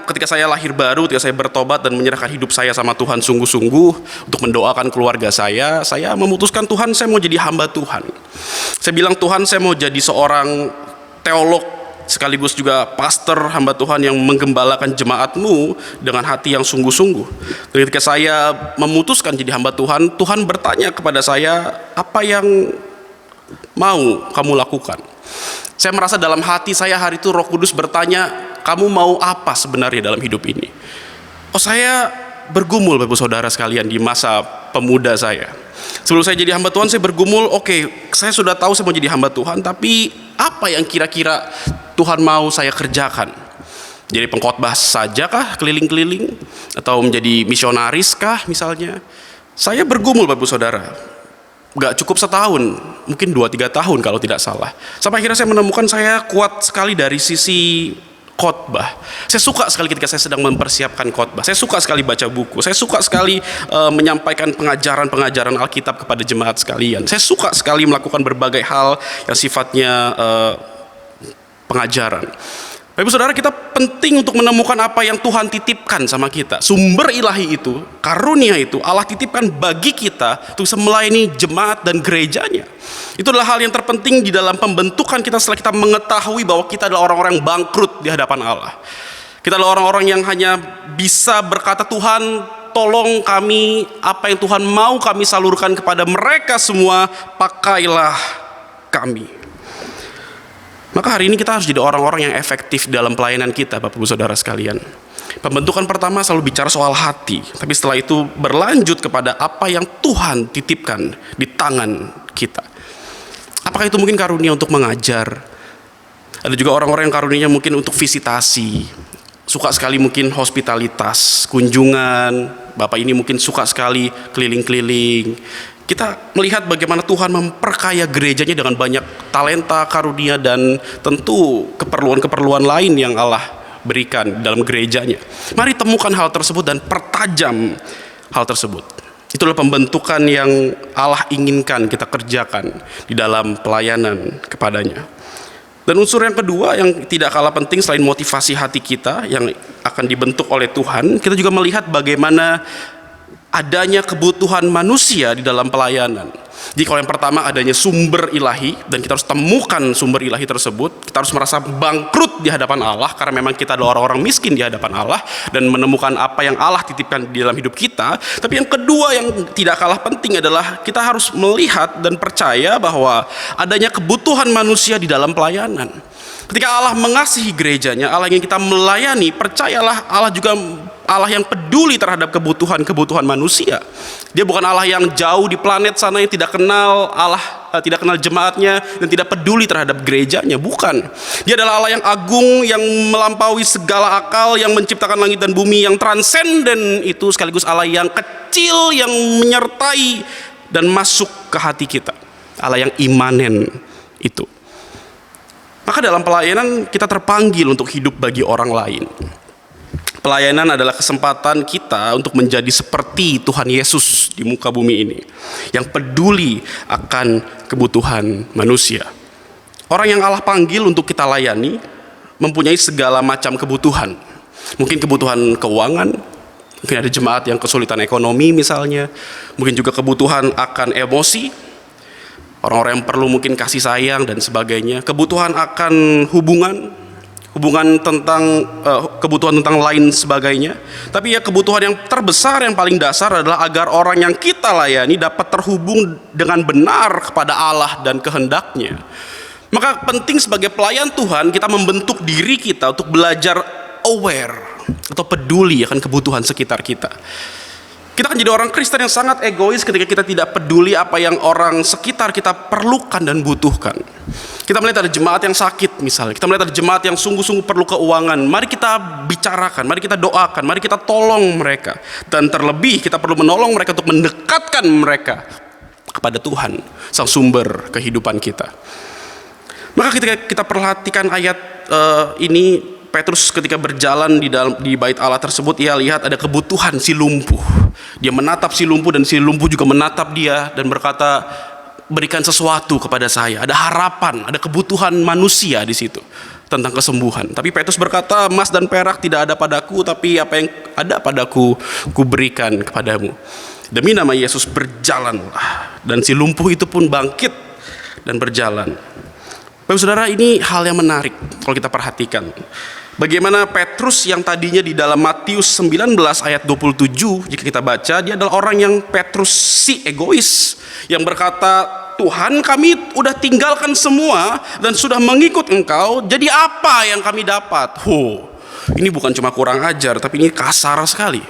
Ketika saya lahir baru, ketika saya bertobat dan menyerahkan hidup saya sama Tuhan sungguh-sungguh untuk mendoakan keluarga saya memutuskan, Tuhan, saya mau jadi hamba Tuhan. Saya bilang, Tuhan, saya mau jadi seorang teolog sekaligus juga pastor hamba Tuhan yang menggembalakan jemaat-Mu dengan hati yang sungguh-sungguh. Ketika saya memutuskan jadi hamba Tuhan, Tuhan bertanya kepada saya, apa yang mau kamu lakukan? Saya merasa dalam hati saya hari itu Roh Kudus bertanya, kamu mau apa sebenarnya dalam hidup ini? Saya bergumul Bapak Saudara sekalian di masa pemuda saya. Sebelum saya jadi hamba Tuhan, saya bergumul, oke, saya sudah tahu saya mau jadi hamba Tuhan, tapi apa yang kira-kira Tuhan mau saya kerjakan? Jadi pengkhotbah saja kah, keliling-keliling? Atau menjadi misionaris kah misalnya? Saya bergumul Bapak Saudara. Gak cukup setahun, mungkin 2-3 tahun kalau tidak salah. Sampai akhirnya saya menemukan saya kuat sekali dari sisi khotbah. Saya suka sekali ketika saya sedang mempersiapkan khotbah. Saya suka sekali baca buku. Saya suka sekali menyampaikan pengajaran-pengajaran Alkitab kepada jemaat sekalian. Saya suka sekali melakukan berbagai hal yang sifatnya pengajaran. Bapak Saudara, kita penting untuk menemukan apa yang Tuhan titipkan sama kita. Sumber ilahi itu, karunia itu Allah titipkan bagi kita untuk bisa melayani jemaat dan gerejanya. Itu adalah hal yang terpenting di dalam pembentukan kita setelah kita mengetahui bahwa kita adalah orang-orang yang bangkrut di hadapan Allah. Kita adalah orang-orang yang hanya bisa berkata, Tuhan tolong kami, apa yang Tuhan mau kami salurkan kepada mereka semua, pakailah kami. Maka hari ini kita harus jadi orang-orang yang efektif dalam pelayanan kita, Bapak Ibu Saudara sekalian. Pembentukan pertama selalu bicara soal hati, tapi setelah itu berlanjut kepada apa yang Tuhan titipkan di tangan kita. Apakah itu mungkin karunia untuk mengajar? Ada juga orang-orang yang karunianya mungkin untuk visitasi, suka sekali mungkin hospitalitas, kunjungan. Bapak ini mungkin suka sekali keliling-keliling. Kita melihat bagaimana Tuhan memperkaya gerejanya dengan banyak talenta, karunia, dan tentu keperluan-keperluan lain yang Allah berikan dalam gerejanya. Mari temukan hal tersebut dan pertajam hal tersebut. Itulah pembentukan yang Allah inginkan kita kerjakan di dalam pelayanan kepadanya. Dan unsur yang kedua yang tidak kalah penting selain motivasi hati kita yang akan dibentuk oleh Tuhan, kita juga melihat bagaimana adanya kebutuhan manusia di dalam pelayanan. Jadi kalau yang pertama adanya sumber ilahi, dan kita harus temukan sumber ilahi tersebut. Kita harus merasa bangkrut di hadapan Allah karena memang kita adalah orang-orang miskin di hadapan Allah, dan menemukan apa yang Allah titipkan di dalam hidup kita. Tapi yang kedua yang tidak kalah penting adalah kita harus melihat dan percaya bahwa adanya kebutuhan manusia di dalam pelayanan. Ketika Allah mengasihi gerejanya, Allah ingin kita melayani, percayalah Allah juga Allah yang peduli terhadap kebutuhan manusia. Dia bukan Allah yang jauh di planet sana yang tidak kenal Allah, tidak kenal jemaatnya, dan tidak peduli terhadap gerejanya. Bukan. Dia adalah Allah yang agung, yang melampaui segala akal, yang menciptakan langit dan bumi, yang transenden itu, sekaligus Allah yang kecil, yang menyertai dan masuk ke hati kita. Allah yang imanen itu. Maka dalam pelayanan kita terpanggil untuk hidup bagi orang lain. Pelayanan adalah kesempatan kita untuk menjadi seperti Tuhan Yesus di muka bumi ini, yang peduli akan kebutuhan manusia. Orang yang Allah panggil untuk kita layani mempunyai segala macam kebutuhan. Mungkin kebutuhan keuangan, mungkin ada jemaat yang kesulitan ekonomi misalnya, mungkin juga kebutuhan akan emosi, orang-orang yang perlu mungkin kasih sayang dan sebagainya, kebutuhan akan hubungan tentang kebutuhan tentang lain sebagainya. Tapi ya kebutuhan yang terbesar, yang paling dasar adalah agar orang yang kita layani dapat terhubung dengan benar kepada Allah dan kehendaknya. Maka penting sebagai pelayan Tuhan kita membentuk diri kita untuk belajar aware atau peduli akan kebutuhan sekitar kita. Kita akan jadi orang Kristen yang sangat egois ketika kita tidak peduli apa yang orang sekitar kita perlukan dan butuhkan. Kita melihat ada jemaat yang sakit misalnya, kita melihat ada jemaat yang sungguh-sungguh perlu keuangan. Mari kita bicarakan, mari kita doakan, mari kita tolong mereka. Dan terlebih kita perlu menolong mereka untuk mendekatkan mereka kepada Tuhan, sang sumber kehidupan kita. Maka ketika kita perhatikan ayat ini, Petrus ketika berjalan di bait Allah tersebut, ia lihat ada kebutuhan si lumpuh. Dia menatap si lumpuh, dan si lumpuh juga menatap dia dan berkata, berikan sesuatu kepada saya. Ada harapan, ada kebutuhan manusia di situ tentang kesembuhan. Tapi Petrus berkata, emas dan perak tidak ada padaku, tapi apa yang ada padaku ku berikan kepadamu. Demi nama Yesus berjalanlah. Dan si lumpuh itu pun bangkit dan berjalan. Bapak Saudara, ini hal yang menarik kalau kita perhatikan. Bagaimana Petrus yang tadinya di dalam Matius 19 ayat 27, jika kita baca, dia adalah orang yang Petrus si egois, yang berkata, Tuhan, kami udah tinggalkan semua dan sudah mengikut Engkau, jadi apa yang kami dapat? Ini bukan cuma kurang ajar, tapi ini kasar sekali.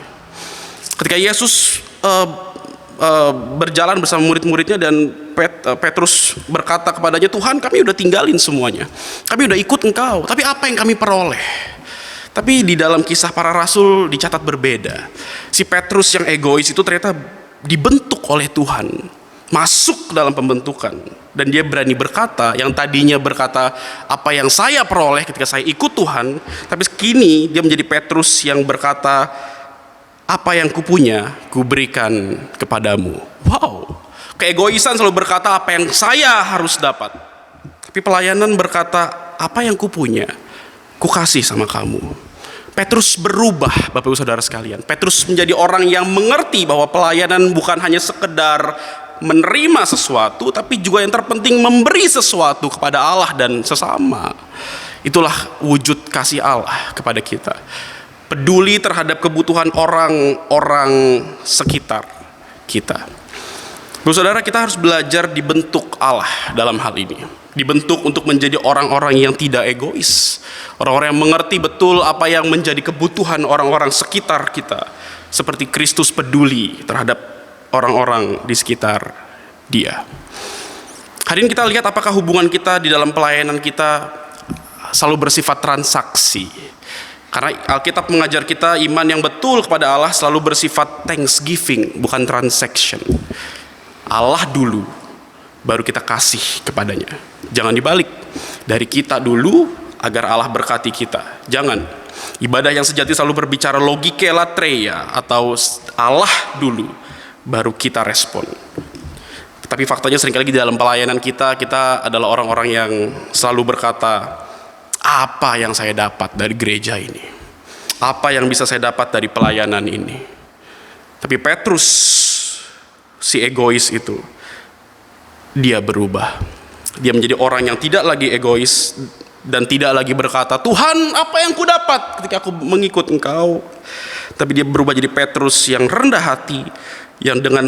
Ketika Yesus berjalan bersama murid-muridnya dan Petrus berkata kepadanya, Tuhan, kami udah tinggalin semuanya, kami udah ikut Engkau, tapi apa yang kami peroleh? Tapi di dalam kisah para rasul dicatat berbeda. Si Petrus yang egois itu ternyata dibentuk oleh Tuhan, masuk dalam pembentukan, dan dia berani berkata yang tadinya berkata apa yang saya peroleh ketika saya ikut Tuhan, tapi kini dia menjadi Petrus yang berkata, apa yang kupunya kuberikan kepadamu. Wow, keegoisan selalu berkata apa yang saya harus dapat, tapi pelayanan berkata apa yang kupunya kukasih sama kamu. Petrus berubah, Bapak Ibu Saudara sekalian. Petrus menjadi orang yang mengerti bahwa pelayanan bukan hanya sekedar menerima sesuatu, tapi juga yang terpenting memberi sesuatu kepada Allah dan sesama. Itulah wujud kasih Allah kepada kita. Peduli terhadap kebutuhan orang-orang sekitar kita. Bapak Saudara, kita harus belajar dibentuk Allah dalam hal ini. Dibentuk untuk menjadi orang-orang yang tidak egois. Orang-orang yang mengerti betul apa yang menjadi kebutuhan orang-orang sekitar kita. Seperti Kristus peduli terhadap orang-orang di sekitar dia. Hari ini kita lihat apakah hubungan kita di dalam pelayanan kita selalu bersifat transaksi. Karena Alkitab mengajar kita iman yang betul kepada Allah selalu bersifat thanksgiving, bukan transaction. Allah dulu, baru kita kasih kepadanya. Jangan dibalik, dari kita dulu agar Allah berkati kita. Jangan. Ibadah yang sejati selalu berbicara logike latreia, atau Allah dulu, baru kita respon. Tapi faktanya seringkali di dalam pelayanan kita adalah orang-orang yang selalu berkata, apa yang saya dapat dari gereja ini? Apa yang bisa saya dapat dari pelayanan ini? Tapi Petrus, si egois itu, dia berubah. Dia menjadi orang yang tidak lagi egois dan tidak lagi berkata, Tuhan, apa yang ku dapat ketika aku mengikut Engkau? Tapi dia berubah jadi Petrus yang rendah hati, yang dengan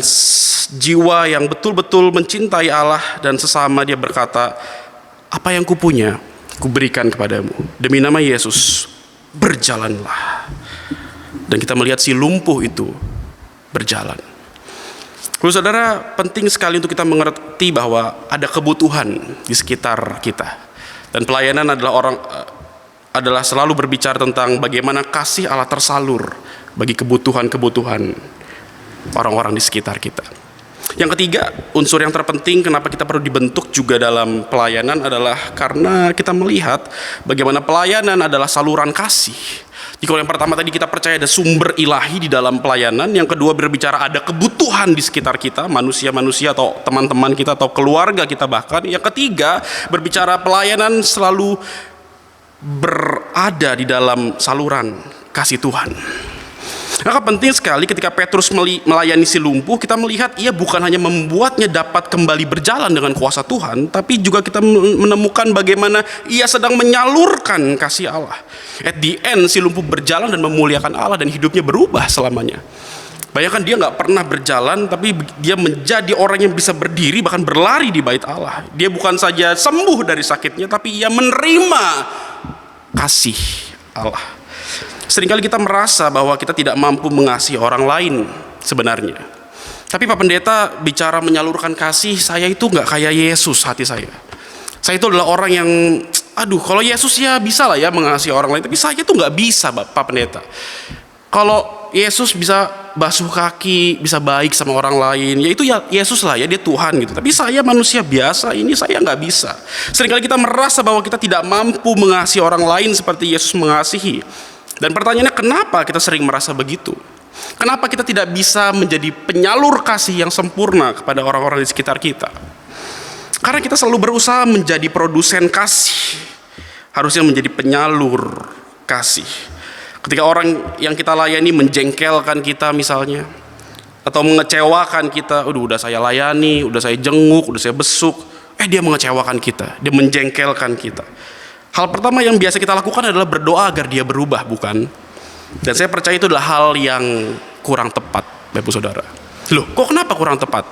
jiwa yang betul-betul mencintai Allah dan sesama, dia berkata, apa yang ku punya ku berikan kepadamu, demi nama Yesus berjalanlah. Dan kita melihat si lumpuh itu berjalan. Saudara, penting sekali untuk kita mengerti bahwa ada kebutuhan di sekitar kita, dan pelayanan adalah selalu berbicara tentang bagaimana kasih Allah tersalur bagi kebutuhan-kebutuhan orang-orang di sekitar kita. Yang ketiga, unsur yang terpenting kenapa kita perlu dibentuk juga dalam pelayanan adalah karena kita melihat bagaimana pelayanan adalah saluran kasih. Jadi kalau yang pertama tadi kita percaya ada sumber ilahi di dalam pelayanan, yang kedua berbicara ada kebutuhan di sekitar kita, manusia-manusia atau teman-teman kita atau keluarga kita bahkan. Yang ketiga berbicara pelayanan selalu berada di dalam saluran kasih Tuhan. Maka penting sekali ketika Petrus melayani si lumpuh, kita melihat ia bukan hanya membuatnya dapat kembali berjalan dengan kuasa Tuhan, tapi juga kita menemukan bagaimana ia sedang menyalurkan kasih Allah. At the end, si lumpuh berjalan dan memuliakan Allah dan hidupnya berubah selamanya. Bayangkan, dia gak pernah berjalan, tapi dia menjadi orang yang bisa berdiri, bahkan berlari di bait Allah. Dia bukan saja sembuh dari sakitnya, tapi ia menerima kasih Allah. Seringkali kita merasa bahwa kita tidak mampu mengasihi orang lain sebenarnya. Tapi Pak Pendeta bicara menyalurkan kasih, saya itu gak kayak Yesus hati saya. Saya itu adalah orang yang, kalau Yesus ya bisa lah ya mengasihi orang lain, tapi saya itu gak bisa Pak Pendeta. Kalau Yesus bisa basuh kaki, bisa baik sama orang lain, ya itu ya Yesus lah ya, dia Tuhan gitu. Tapi saya manusia biasa, ini saya gak bisa. Seringkali kita merasa bahwa kita tidak mampu mengasihi orang lain seperti Yesus mengasihi. Dan pertanyaannya, kenapa kita sering merasa begitu? Kenapa kita tidak bisa menjadi penyalur kasih yang sempurna kepada orang-orang di sekitar kita? Karena kita selalu berusaha menjadi produsen kasih, harusnya menjadi penyalur kasih. Ketika orang yang kita layani menjengkelkan kita misalnya, atau mengecewakan kita, udah saya layani, udah saya jenguk, udah saya besuk, dia mengecewakan kita, dia menjengkelkan kita. Hal pertama yang biasa kita lakukan adalah berdoa agar dia berubah, bukan? Dan saya percaya itu adalah hal yang kurang tepat, Bapak Saudara. Loh, kok kenapa kurang tepat?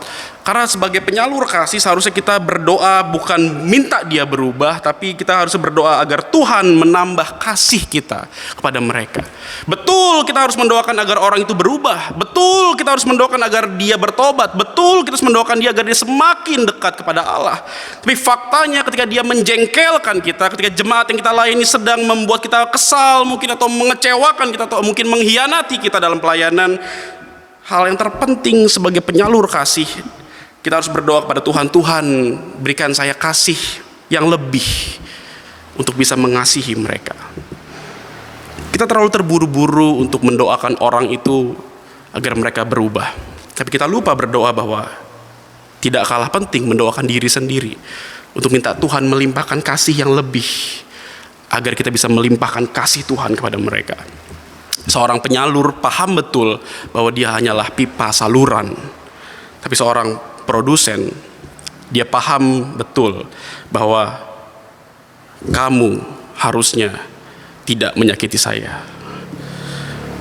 Karena sebagai penyalur kasih seharusnya kita berdoa bukan minta dia berubah, tapi kita harus berdoa agar Tuhan menambah kasih kita kepada mereka. Betul, kita harus mendoakan agar orang itu berubah. Betul, kita harus mendoakan agar dia bertobat. Betul, kita harus mendoakan dia agar dia semakin dekat kepada Allah. Tapi faktanya ketika dia menjengkelkan kita, ketika jemaat yang kita layani sedang membuat kita kesal mungkin, atau mengecewakan kita, atau mungkin mengkhianati kita dalam pelayanan, hal yang terpenting sebagai penyalur kasih, kita harus berdoa kepada Tuhan, Tuhan berikan saya kasih yang lebih untuk bisa mengasihi mereka. Kita terlalu terburu-buru untuk mendoakan orang itu agar mereka berubah, tapi kita lupa berdoa bahwa tidak kalah penting mendoakan diri sendiri untuk minta Tuhan melimpahkan kasih yang lebih agar kita bisa melimpahkan kasih Tuhan kepada mereka. Seorang penyalur paham betul bahwa dia hanyalah pipa saluran. Tapi seorang produsen, dia paham betul bahwa kamu harusnya tidak menyakiti saya.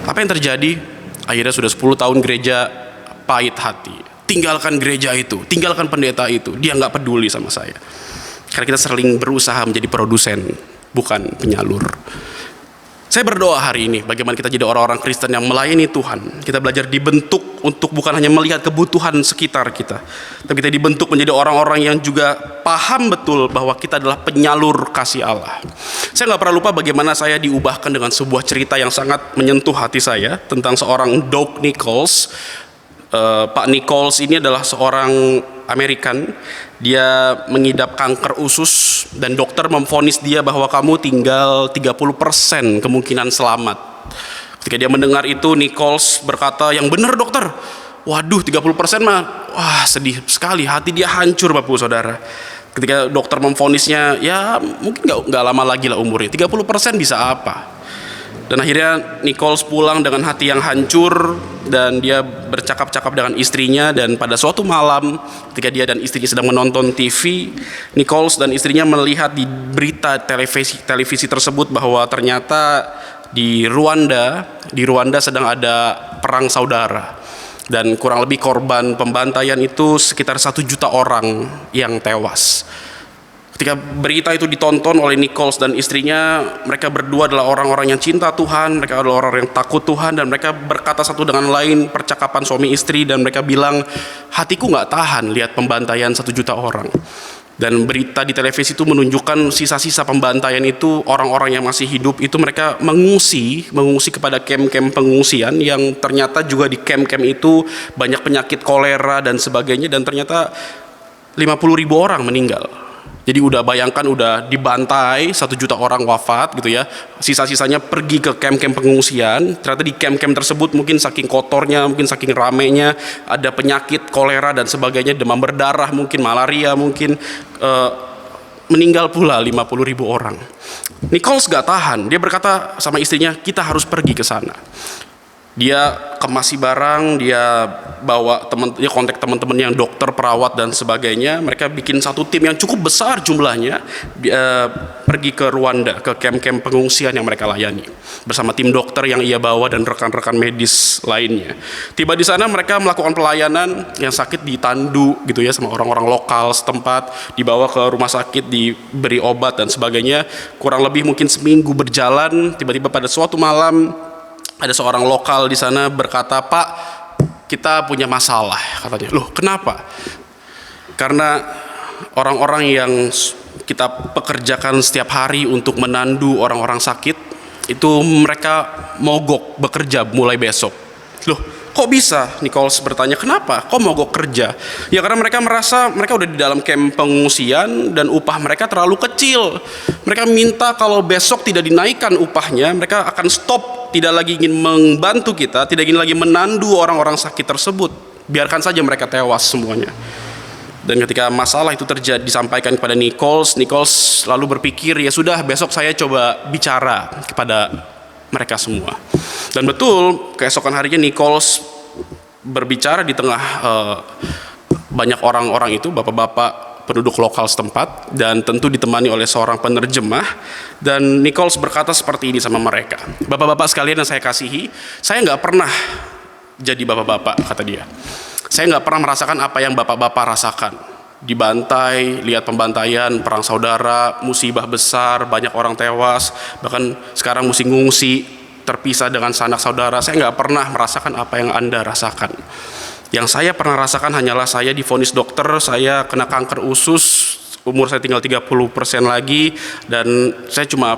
Apa yang terjadi? Akhirnya sudah 10 tahun gereja pahit hati. Tinggalkan gereja itu, tinggalkan pendeta itu. Dia nggak peduli sama saya. Karena kita sering berusaha menjadi produsen, bukan penyalur. Saya berdoa hari ini bagaimana kita jadi orang-orang Kristen yang melayani Tuhan. Kita belajar dibentuk untuk bukan hanya melihat kebutuhan sekitar kita, tapi kita dibentuk menjadi orang-orang yang juga paham betul bahwa kita adalah penyalur kasih Allah. Saya nggak pernah lupa bagaimana saya diubahkan dengan sebuah cerita yang sangat menyentuh hati saya tentang seorang Doug Nichols. Pak Nichols ini adalah seorang Amerikan. Dia mengidap kanker usus dan dokter memvonis dia bahwa kamu tinggal 30% kemungkinan selamat. Ketika dia mendengar itu, Nichols berkata, yang benar dokter. Waduh, 30% mah, wah sedih sekali, hati dia hancur Bapak Saudara. Ketika dokter memvonisnya, ya mungkin nggak lama lagi lah umurnya, 30% bisa apa? Dan akhirnya Nichols pulang dengan hati yang hancur, dan dia bercakap-cakap dengan istrinya. Dan pada suatu malam ketika dia dan istrinya sedang menonton TV, Nichols dan istrinya melihat di berita televisi tersebut bahwa ternyata di Rwanda sedang ada perang saudara, dan kurang lebih korban pembantaian itu sekitar 1 juta orang yang tewas. Ketika berita itu ditonton oleh Nichols dan istrinya, mereka berdua adalah orang-orang yang cinta Tuhan, mereka adalah orang yang takut Tuhan, dan mereka berkata satu dengan lain, percakapan suami istri, dan mereka bilang, hatiku gak tahan lihat pembantaian 1 juta orang. Dan berita di televisi itu menunjukkan sisa-sisa pembantaian itu, orang-orang yang masih hidup itu mereka mengungsi kepada kem-kem pengungsian, yang ternyata juga di kem-kem itu banyak penyakit kolera dan sebagainya, dan ternyata 50.000 orang meninggal. Jadi udah bayangkan, udah dibantai 1 juta orang wafat gitu ya, sisa-sisanya pergi ke kem-kem pengungsian. Ternyata di kem-kem tersebut mungkin saking kotornya, mungkin saking ramenya, ada penyakit kolera dan sebagainya, demam berdarah mungkin, malaria mungkin, meninggal pula 50.000 orang. Nichols gak tahan, dia berkata sama istrinya, kita harus pergi ke sana. Dia kemasi barang, dia bawa dia kontak teman-teman yang dokter, perawat dan sebagainya. Mereka bikin satu tim yang cukup besar jumlahnya, pergi ke Rwanda, ke kem-kem pengungsian yang mereka layani bersama tim dokter yang ia bawa dan rekan-rekan medis lainnya. Tiba di sana mereka melakukan pelayanan, yang sakit ditandu gitu ya sama orang-orang lokal setempat, dibawa ke rumah sakit, diberi obat dan sebagainya. Kurang lebih mungkin seminggu berjalan, tiba-tiba pada suatu malam ada seorang lokal di sana berkata, Pak, kita punya masalah, katanya. Loh, kenapa? Karena orang-orang yang kita pekerjakan setiap hari untuk menandu orang-orang sakit, itu mereka mogok bekerja mulai besok. Loh, kok bisa? Nichols bertanya, kenapa? Kok mogok kerja? Ya karena mereka merasa mereka udah di dalam kamp pengungsian dan upah mereka terlalu kecil. Mereka minta kalau besok tidak dinaikkan upahnya, mereka akan stop, tidak lagi ingin membantu kita, tidak ingin lagi menandu orang-orang sakit tersebut. Biarkan saja mereka tewas semuanya. Dan ketika masalah itu terjadi disampaikan kepada Nichols lalu berpikir, ya sudah, besok saya coba bicara kepada mereka semua. Dan betul, keesokan harinya Nichols berbicara di tengah banyak orang-orang itu, bapak-bapak penduduk lokal setempat, dan tentu ditemani oleh seorang penerjemah. Dan Nichols berkata seperti ini sama mereka, bapak-bapak sekalian yang saya kasihi, saya nggak pernah jadi bapak-bapak, kata dia. Saya nggak pernah merasakan apa yang bapak-bapak rasakan. Dibantai, lihat pembantaian, perang saudara, musibah besar, banyak orang tewas, bahkan sekarang mesti ngungsi, terpisah dengan sanak saudara. Saya nggak pernah merasakan apa yang Anda rasakan. Yang saya pernah rasakan hanyalah saya divonis dokter, saya kena kanker usus, umur saya tinggal 30% lagi, dan saya cuma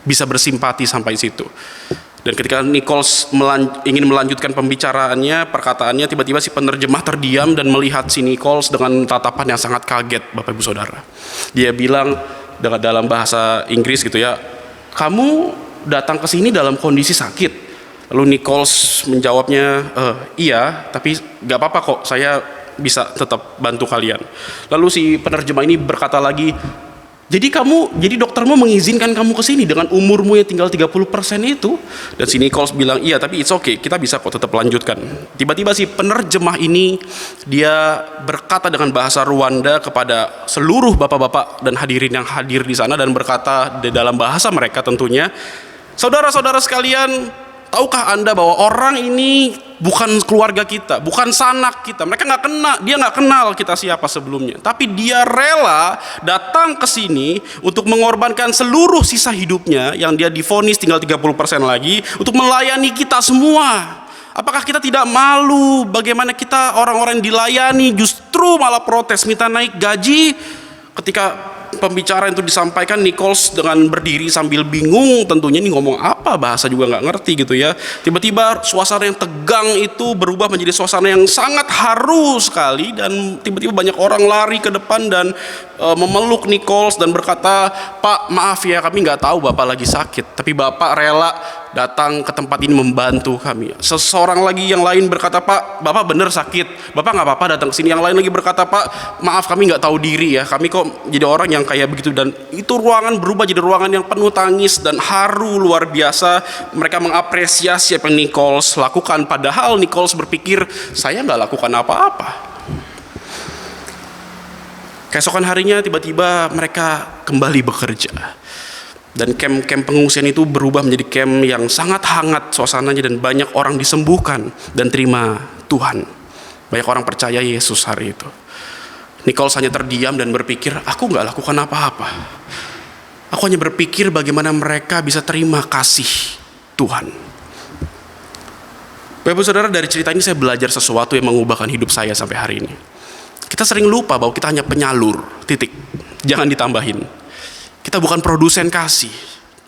bisa bersimpati sampai situ. Dan ketika Nichols ingin melanjutkan pembicaraannya, perkataannya, tiba-tiba si penerjemah terdiam dan melihat si Nichols dengan tatapan yang sangat kaget, Bapak Ibu Saudara. Dia bilang dalam bahasa Inggris gitu ya, "Kamu datang ke sini dalam kondisi sakit?" Lalu Nichols menjawabnya, "Iya, tapi gak apa-apa kok, saya bisa tetap bantu kalian." Lalu si penerjemah ini berkata lagi, jadi doktermu mengizinkan kamu ke sini dengan umurmu yang tinggal 30% itu?" Dan si Nichols bilang, "Iya, tapi it's okay, kita bisa kok tetap lanjutkan." Tiba-tiba si penerjemah ini dia berkata dengan bahasa Rwanda kepada seluruh bapak-bapak dan hadirin yang hadir di sana, dan berkata dalam bahasa mereka tentunya, "Saudara-saudara sekalian, tahukah Anda bahwa orang ini bukan keluarga kita, bukan sanak kita. Dia nggak kenal kita siapa sebelumnya. Tapi dia rela datang ke sini untuk mengorbankan seluruh sisa hidupnya yang dia divonis tinggal 30% lagi untuk melayani kita semua. Apakah kita tidak malu bagaimana kita orang-orang yang dilayani justru malah protes minta naik gaji?" Ketika pembicaraan itu disampaikan, Nichols dengan berdiri sambil bingung, tentunya ini ngomong apa, bahasa juga nggak ngerti gitu ya. Tiba-tiba suasana yang tegang itu berubah menjadi suasana yang sangat haru sekali, dan tiba-tiba banyak orang lari ke depan dan memeluk Nichols dan berkata, "Pak, maaf ya, kami nggak tahu Bapak lagi sakit, tapi Bapak rela datang ke tempat ini membantu kami." Seseorang lagi yang lain berkata, "Pak, Bapak bener sakit, Bapak nggak apa-apa datang ke sini." Yang lain lagi berkata, "Pak, maaf kami nggak tahu diri ya, kami kok jadi orang yang kayak begitu." Dan itu ruangan berubah jadi ruangan yang penuh tangis dan haru luar biasa. Mereka mengapresiasi apa yang Nichols lakukan, padahal Nichols berpikir, "Saya nggak lakukan apa-apa." Keesokan harinya tiba-tiba mereka kembali bekerja. Dan camp pengungsian itu berubah menjadi camp yang sangat hangat suasananya, dan banyak orang disembuhkan dan terima Tuhan. Banyak orang percaya Yesus hari itu. Nichols hanya terdiam dan berpikir, "Aku nggak lakukan apa-apa. Aku hanya berpikir bagaimana mereka bisa terima kasih Tuhan." Bapak Saudara, dari cerita ini saya belajar sesuatu yang mengubahkan hidup saya sampai hari ini. Kita sering lupa bahwa kita hanya penyalur, titik. Jangan ditambahin. Kita bukan produsen kasih.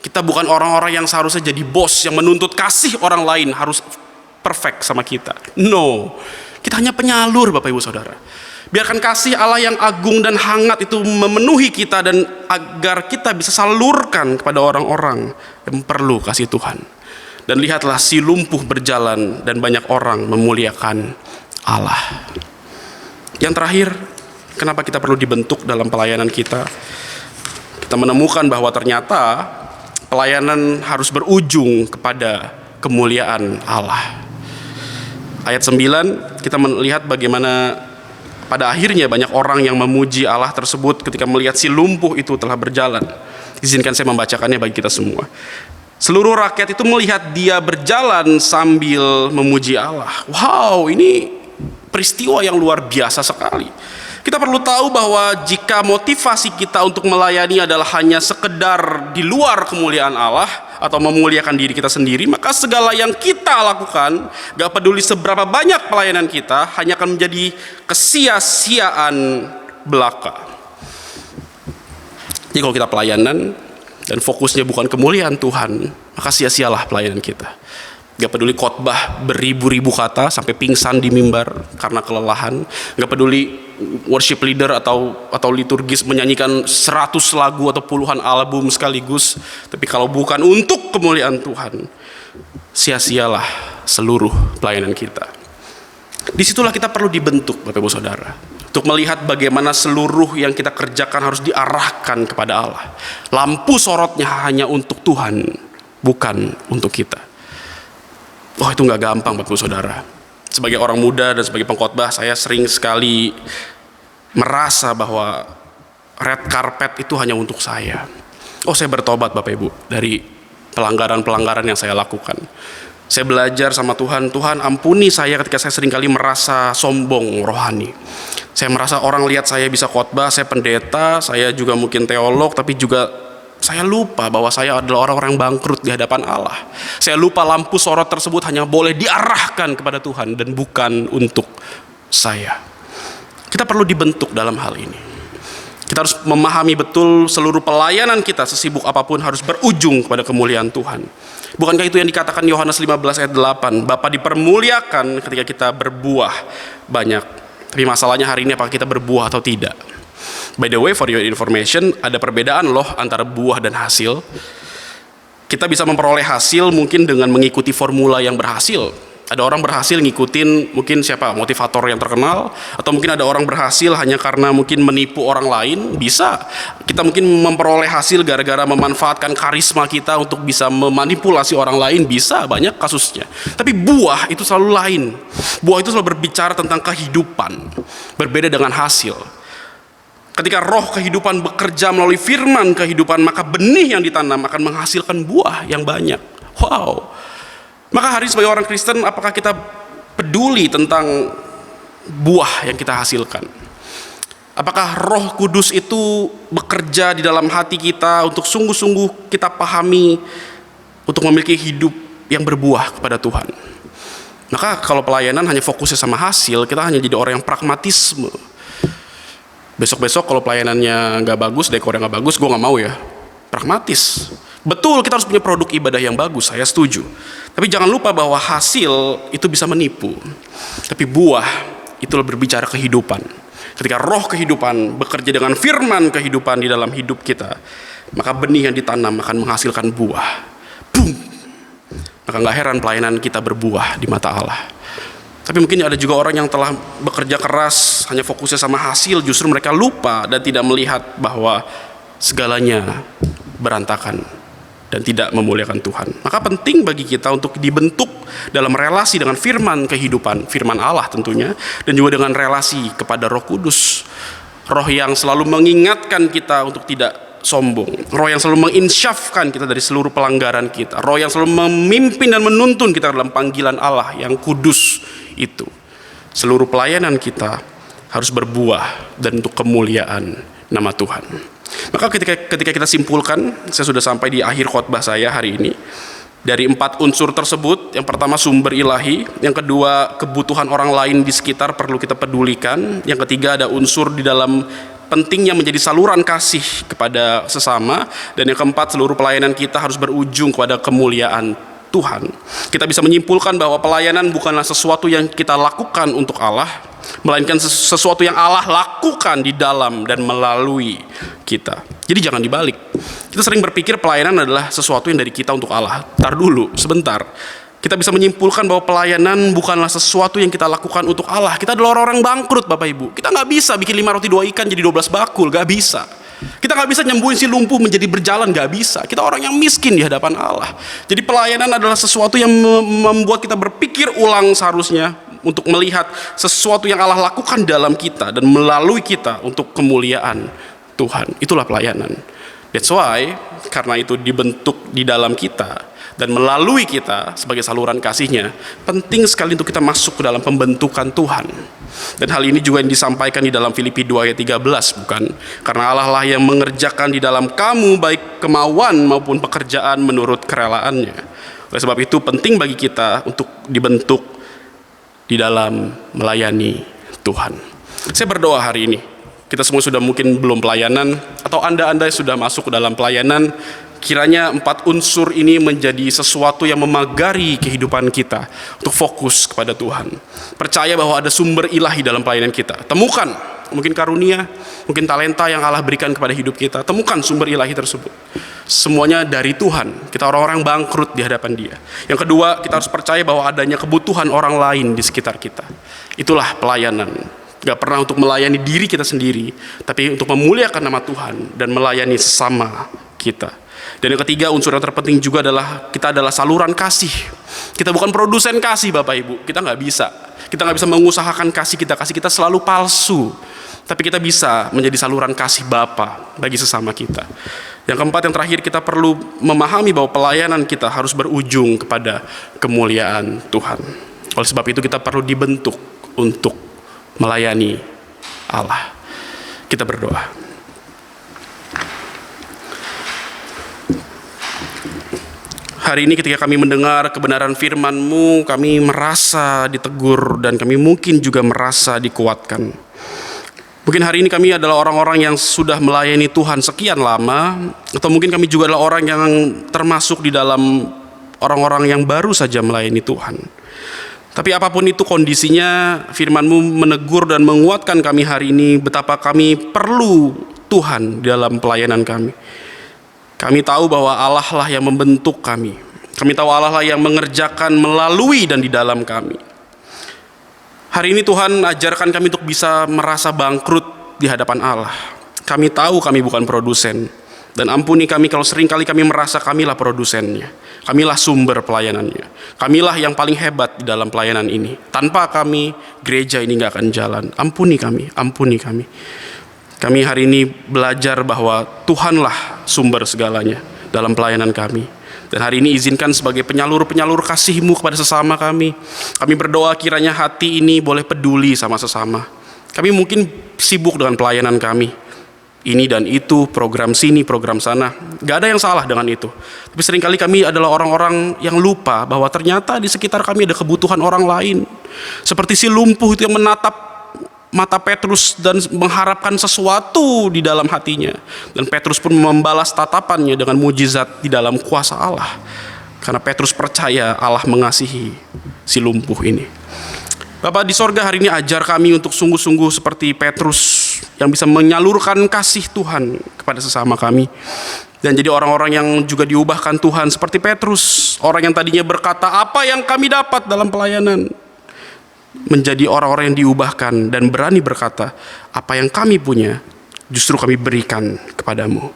Kita bukan orang-orang yang seharusnya jadi bos yang menuntut kasih orang lain harus perfect sama kita. No, kita hanya penyalur, Bapak Ibu Saudara. Biarkan kasih Allah yang agung dan hangat itu memenuhi kita, dan agar kita bisa salurkan kepada orang-orang yang perlu kasih Tuhan. Dan lihatlah, si lumpuh berjalan dan banyak orang memuliakan Allah. Yang terakhir, kenapa kita perlu dibentuk dalam pelayanan kita? Kita menemukan bahwa ternyata pelayanan harus berujung kepada kemuliaan Allah. Ayat 9, kita melihat bagaimana pada akhirnya banyak orang yang memuji Allah tersebut ketika melihat si lumpuh itu telah berjalan. Izinkan saya membacakannya bagi kita semua. Seluruh rakyat itu melihat dia berjalan sambil memuji Allah. Wow, ini peristiwa yang luar biasa sekali. Kita perlu tahu bahwa jika motivasi kita untuk melayani adalah hanya sekedar di luar kemuliaan Allah atau memuliakan diri kita sendiri, maka segala yang kita lakukan, gak peduli seberapa banyak pelayanan kita, hanya akan menjadi kesia-siaan belaka. Jadi kalau kita pelayanan dan fokusnya bukan kemuliaan Tuhan, maka sia-sialah pelayanan kita. Gak peduli khotbah beribu-ribu kata sampai pingsan di mimbar karena kelelahan. Gak peduli worship leader atau liturgis menyanyikan 100 lagu atau puluhan album sekaligus, tapi kalau bukan untuk kemuliaan Tuhan, sia-sialah seluruh pelayanan kita. Disitulah kita perlu dibentuk, Bapak Ibu Saudara, untuk melihat bagaimana seluruh yang kita kerjakan harus diarahkan kepada Allah. Lampu sorotnya hanya untuk Tuhan, bukan untuk kita. Oh, itu nggak gampang, Bapak Ibu Saudara. Sebagai orang muda dan sebagai pengkhotbah, saya sering sekali merasa bahwa red carpet itu hanya untuk saya. Oh, saya bertobat, Bapak Ibu, dari pelanggaran-pelanggaran yang saya lakukan. Saya belajar sama Tuhan, Tuhan ampuni saya ketika saya seringkali merasa sombong rohani. Saya merasa orang lihat saya bisa khotbah, saya pendeta, saya juga mungkin teolog, tapi juga saya lupa bahwa saya adalah orang-orang bangkrut di hadapan Allah. Saya lupa lampu sorot tersebut hanya boleh diarahkan kepada Tuhan dan bukan untuk saya. Kita perlu dibentuk dalam hal ini. Kita harus memahami betul seluruh pelayanan kita sesibuk apapun harus berujung kepada kemuliaan Tuhan. Bukankah itu yang dikatakan Yohanes 15 ayat 8? Bapa dipermuliakan ketika kita berbuah banyak. Tapi masalahnya hari ini apakah kita berbuah atau tidak? By the way, for your information, ada perbedaan loh antara buah dan hasil. Kita bisa memperoleh hasil mungkin dengan mengikuti formula yang berhasil. Ada orang berhasil ngikutin mungkin siapa, motivator yang terkenal, atau mungkin ada orang berhasil hanya karena mungkin menipu orang lain. Bisa kita mungkin memperoleh hasil gara-gara memanfaatkan karisma kita untuk bisa memanipulasi orang lain. Bisa, banyak kasusnya. Tapi buah itu selalu lain. Buah itu selalu berbicara tentang kehidupan, berbeda dengan hasil. Ketika roh kehidupan bekerja melalui firman kehidupan, maka benih yang ditanam akan menghasilkan buah yang banyak. Wow. Maka hari sebagai orang Kristen, apakah kita peduli tentang buah yang kita hasilkan? Apakah Roh Kudus itu bekerja di dalam hati kita untuk sungguh-sungguh kita pahami untuk memiliki hidup yang berbuah kepada Tuhan? Maka kalau pelayanan hanya fokusnya sama hasil, kita hanya jadi orang yang pragmatisme. Besok-besok kalau pelayanannya nggak bagus, dekornya nggak bagus, gue nggak mau ya. Pragmatis. Betul, kita harus punya produk ibadah yang bagus, saya setuju. Tapi jangan lupa bahwa hasil itu bisa menipu. Tapi buah itulah berbicara kehidupan. Ketika roh kehidupan bekerja dengan firman kehidupan di dalam hidup kita, maka benih yang ditanam akan menghasilkan buah. Boom. Maka nggak heran pelayanan kita berbuah di mata Allah. Tapi mungkin ada juga orang yang telah bekerja keras, hanya fokusnya sama hasil, justru mereka lupa dan tidak melihat bahwa segalanya berantakan dan tidak memuliakan Tuhan. Maka penting bagi kita untuk dibentuk dalam relasi dengan firman kehidupan, firman Allah tentunya, dan juga dengan relasi kepada Roh Kudus. Roh yang selalu mengingatkan kita untuk tidak sombong. Roh yang selalu menginsyafkan kita dari seluruh pelanggaran kita. Roh yang selalu memimpin dan menuntun kita dalam panggilan Allah yang kudus itu. Seluruh pelayanan kita harus berbuah dan untuk kemuliaan nama Tuhan. Maka ketika kita simpulkan, saya sudah sampai di akhir khotbah saya hari ini. Dari 4 unsur tersebut, yang pertama sumber ilahi, yang kedua kebutuhan orang lain di sekitar perlu kita pedulikan, yang ketiga ada unsur di dalam pentingnya menjadi saluran kasih kepada sesama, dan yang keempat seluruh pelayanan kita harus berujung kepada kemuliaan Tuhan. Kita bisa menyimpulkan bahwa pelayanan bukanlah sesuatu yang kita lakukan untuk Allah, melainkan sesuatu yang Allah lakukan di dalam dan melalui kita. Jadi jangan dibalik. Kita sering berpikir pelayanan adalah sesuatu yang dari kita untuk Allah. Tar dulu, sebentar. Kita bisa menyimpulkan bahwa pelayanan bukanlah sesuatu yang kita lakukan untuk Allah. Kita adalah orang-orang bangkrut, Bapak Ibu. Kita nggak bisa bikin 5 roti 2 ikan jadi 12 bakul, nggak bisa. Kita nggak bisa nyembuhin si lumpuh menjadi berjalan, nggak bisa. Kita orang yang miskin di hadapan Allah. Jadi pelayanan adalah sesuatu yang membuat kita berpikir ulang seharusnya, untuk melihat sesuatu yang Allah lakukan dalam kita dan melalui kita untuk kemuliaan Tuhan. Itulah pelayanan. That's why, karena itu dibentuk di dalam kita dan melalui kita sebagai saluran kasih-Nya, penting sekali untuk kita masuk ke dalam pembentukan Tuhan. Dan hal ini juga yang disampaikan di dalam Filipi 2 ayat 13, bukan? Karena Allah lah yang mengerjakan di dalam kamu baik kemauan maupun pekerjaan menurut kerelaannya. Oleh sebab itu penting bagi kita untuk dibentuk di dalam melayani Tuhan. Saya berdoa hari ini, kita semua sudah mungkin belum pelayanan, atau Anda sudah masuk ke dalam pelayanan, kiranya 4 unsur ini menjadi sesuatu yang memagari kehidupan kita untuk fokus kepada Tuhan. Percaya bahwa ada sumber ilahi dalam pelayanan kita. Temukan, mungkin karunia, mungkin talenta yang Allah berikan kepada hidup kita. Temukan sumber ilahi tersebut. Semuanya dari Tuhan. Kita orang-orang bangkrut di hadapan Dia. Yang kedua, kita harus percaya bahwa adanya kebutuhan orang lain di sekitar kita. Itulah pelayanan. Gak pernah untuk melayani diri kita sendiri, tapi untuk memuliakan nama Tuhan dan melayani sesama kita. Dan yang ketiga, unsur yang terpenting juga adalah kita adalah saluran kasih. Kita bukan produsen kasih, Bapak Ibu. Kita nggak bisa. Kita nggak bisa mengusahakan kasih kita selalu palsu. Tapi kita bisa menjadi saluran kasih Bapa bagi sesama kita. Yang keempat, yang terakhir, kita perlu memahami bahwa pelayanan kita harus berujung kepada kemuliaan Tuhan. Oleh sebab itu kita perlu dibentuk untuk melayani Allah. Kita berdoa. Hari ini ketika kami mendengar kebenaran firman-Mu, kami merasa ditegur dan kami mungkin juga merasa dikuatkan. Mungkin hari ini kami adalah orang-orang yang sudah melayani Tuhan sekian lama, atau mungkin kami juga adalah orang yang termasuk di dalam orang-orang yang baru saja melayani Tuhan. Tapi apapun itu kondisinya, firman-Mu menegur dan menguatkan kami hari ini betapa kami perlu Tuhan dalam pelayanan kami. Kami tahu bahwa Allah lah yang membentuk kami. Kami tahu Allah lah yang mengerjakan melalui dan di dalam kami. Hari ini Tuhan ajarkan kami untuk bisa merasa bangkrut di hadapan Allah. Kami tahu kami bukan produsen. Dan ampuni kami kalau seringkali kami merasa kamilah produsennya. Kamilah sumber pelayanannya. Kamilah yang paling hebat di dalam pelayanan ini. Tanpa kami, gereja ini gak akan jalan. Ampuni kami, ampuni kami. Kami hari ini belajar bahwa Tuhanlah sumber segalanya dalam pelayanan kami. Dan hari ini izinkan sebagai penyalur-penyalur kasih-Mu kepada sesama kami. Kami berdoa kiranya hati ini boleh peduli sama sesama. Kami mungkin sibuk dengan pelayanan kami. Ini dan itu, program sini, program sana. Gak ada yang salah dengan itu. Tapi seringkali kami adalah orang-orang yang lupa bahwa ternyata di sekitar kami ada kebutuhan orang lain. Seperti si lumpuh itu yang menatap mata Petrus dan mengharapkan sesuatu di dalam hatinya. Dan Petrus pun membalas tatapannya dengan mujizat di dalam kuasa Allah. Karena Petrus percaya Allah mengasihi si lumpuh ini. Bapak di sorga, hari ini ajar kami untuk sungguh-sungguh seperti Petrus yang bisa menyalurkan kasih Tuhan kepada sesama kami. Dan jadi orang-orang yang juga diubahkan Tuhan seperti Petrus. Orang yang tadinya berkata, apa yang kami dapat dalam pelayanan? Menjadi orang-orang yang diubahkan dan berani berkata, apa yang kami punya justru kami berikan kepadamu.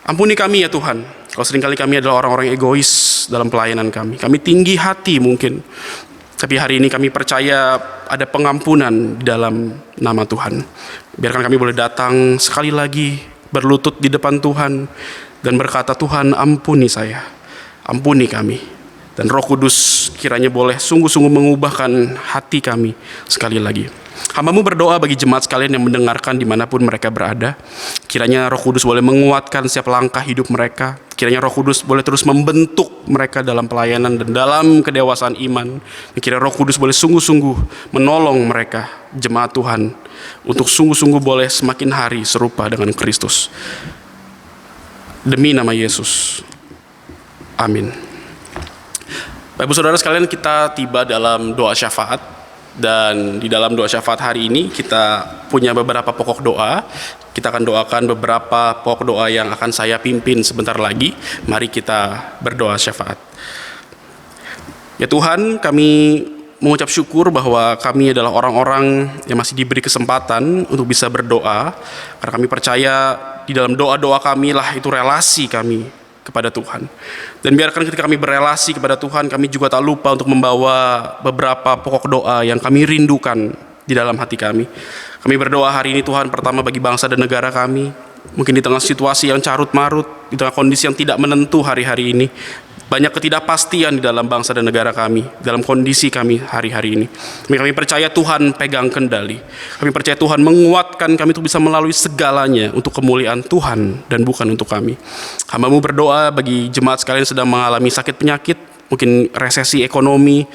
Ampuni kami ya Tuhan, kalau seringkali kami adalah orang-orang egois dalam pelayanan kami. Kami tinggi hati mungkin, tapi hari ini kami percaya ada pengampunan di dalam nama Tuhan. Biarkan kami boleh datang sekali lagi berlutut di depan Tuhan dan berkata, Tuhan ampuni saya, ampuni kami. Dan Roh Kudus kiranya boleh sungguh-sungguh mengubahkan hati kami sekali lagi. Hamba-Mu berdoa bagi jemaat sekalian yang mendengarkan dimanapun mereka berada. Kiranya Roh Kudus boleh menguatkan setiap langkah hidup mereka. Kiranya Roh Kudus boleh terus membentuk mereka dalam pelayanan dan dalam kedewasaan iman. Dan kiranya Roh Kudus boleh sungguh-sungguh menolong mereka, jemaat Tuhan, untuk sungguh-sungguh boleh semakin hari serupa dengan Kristus. Demi nama Yesus. Amin. Bapak Ibu Saudara sekalian, kita tiba dalam doa syafaat. Dan di dalam doa syafaat hari ini kita punya beberapa pokok doa. Kita akan doakan beberapa pokok doa yang akan saya pimpin sebentar lagi. Mari kita berdoa syafaat. Ya Tuhan, kami mengucap syukur bahwa kami adalah orang-orang yang masih diberi kesempatan untuk bisa berdoa. Karena kami percaya di dalam doa-doa kami lah itu relasi kami kepada Tuhan. Dan biarkan ketika kami berelasi kepada Tuhan, kami juga tak lupa untuk membawa beberapa pokok doa yang kami rindukan di dalam hati kami. Kami berdoa hari ini Tuhan, pertama bagi bangsa dan negara kami. Mungkin di tengah situasi yang carut marut, di tengah kondisi yang tidak menentu hari-hari ini, banyak ketidakpastian di dalam bangsa dan negara kami, dalam kondisi kami hari-hari ini. Kami percaya Tuhan pegang kendali. Kami percaya Tuhan menguatkan kami untuk bisa melalui segalanya untuk kemuliaan Tuhan dan bukan untuk kami. Hamba-Mu berdoa bagi jemaat sekalian yang sedang mengalami sakit penyakit, mungkin resesi ekonomi,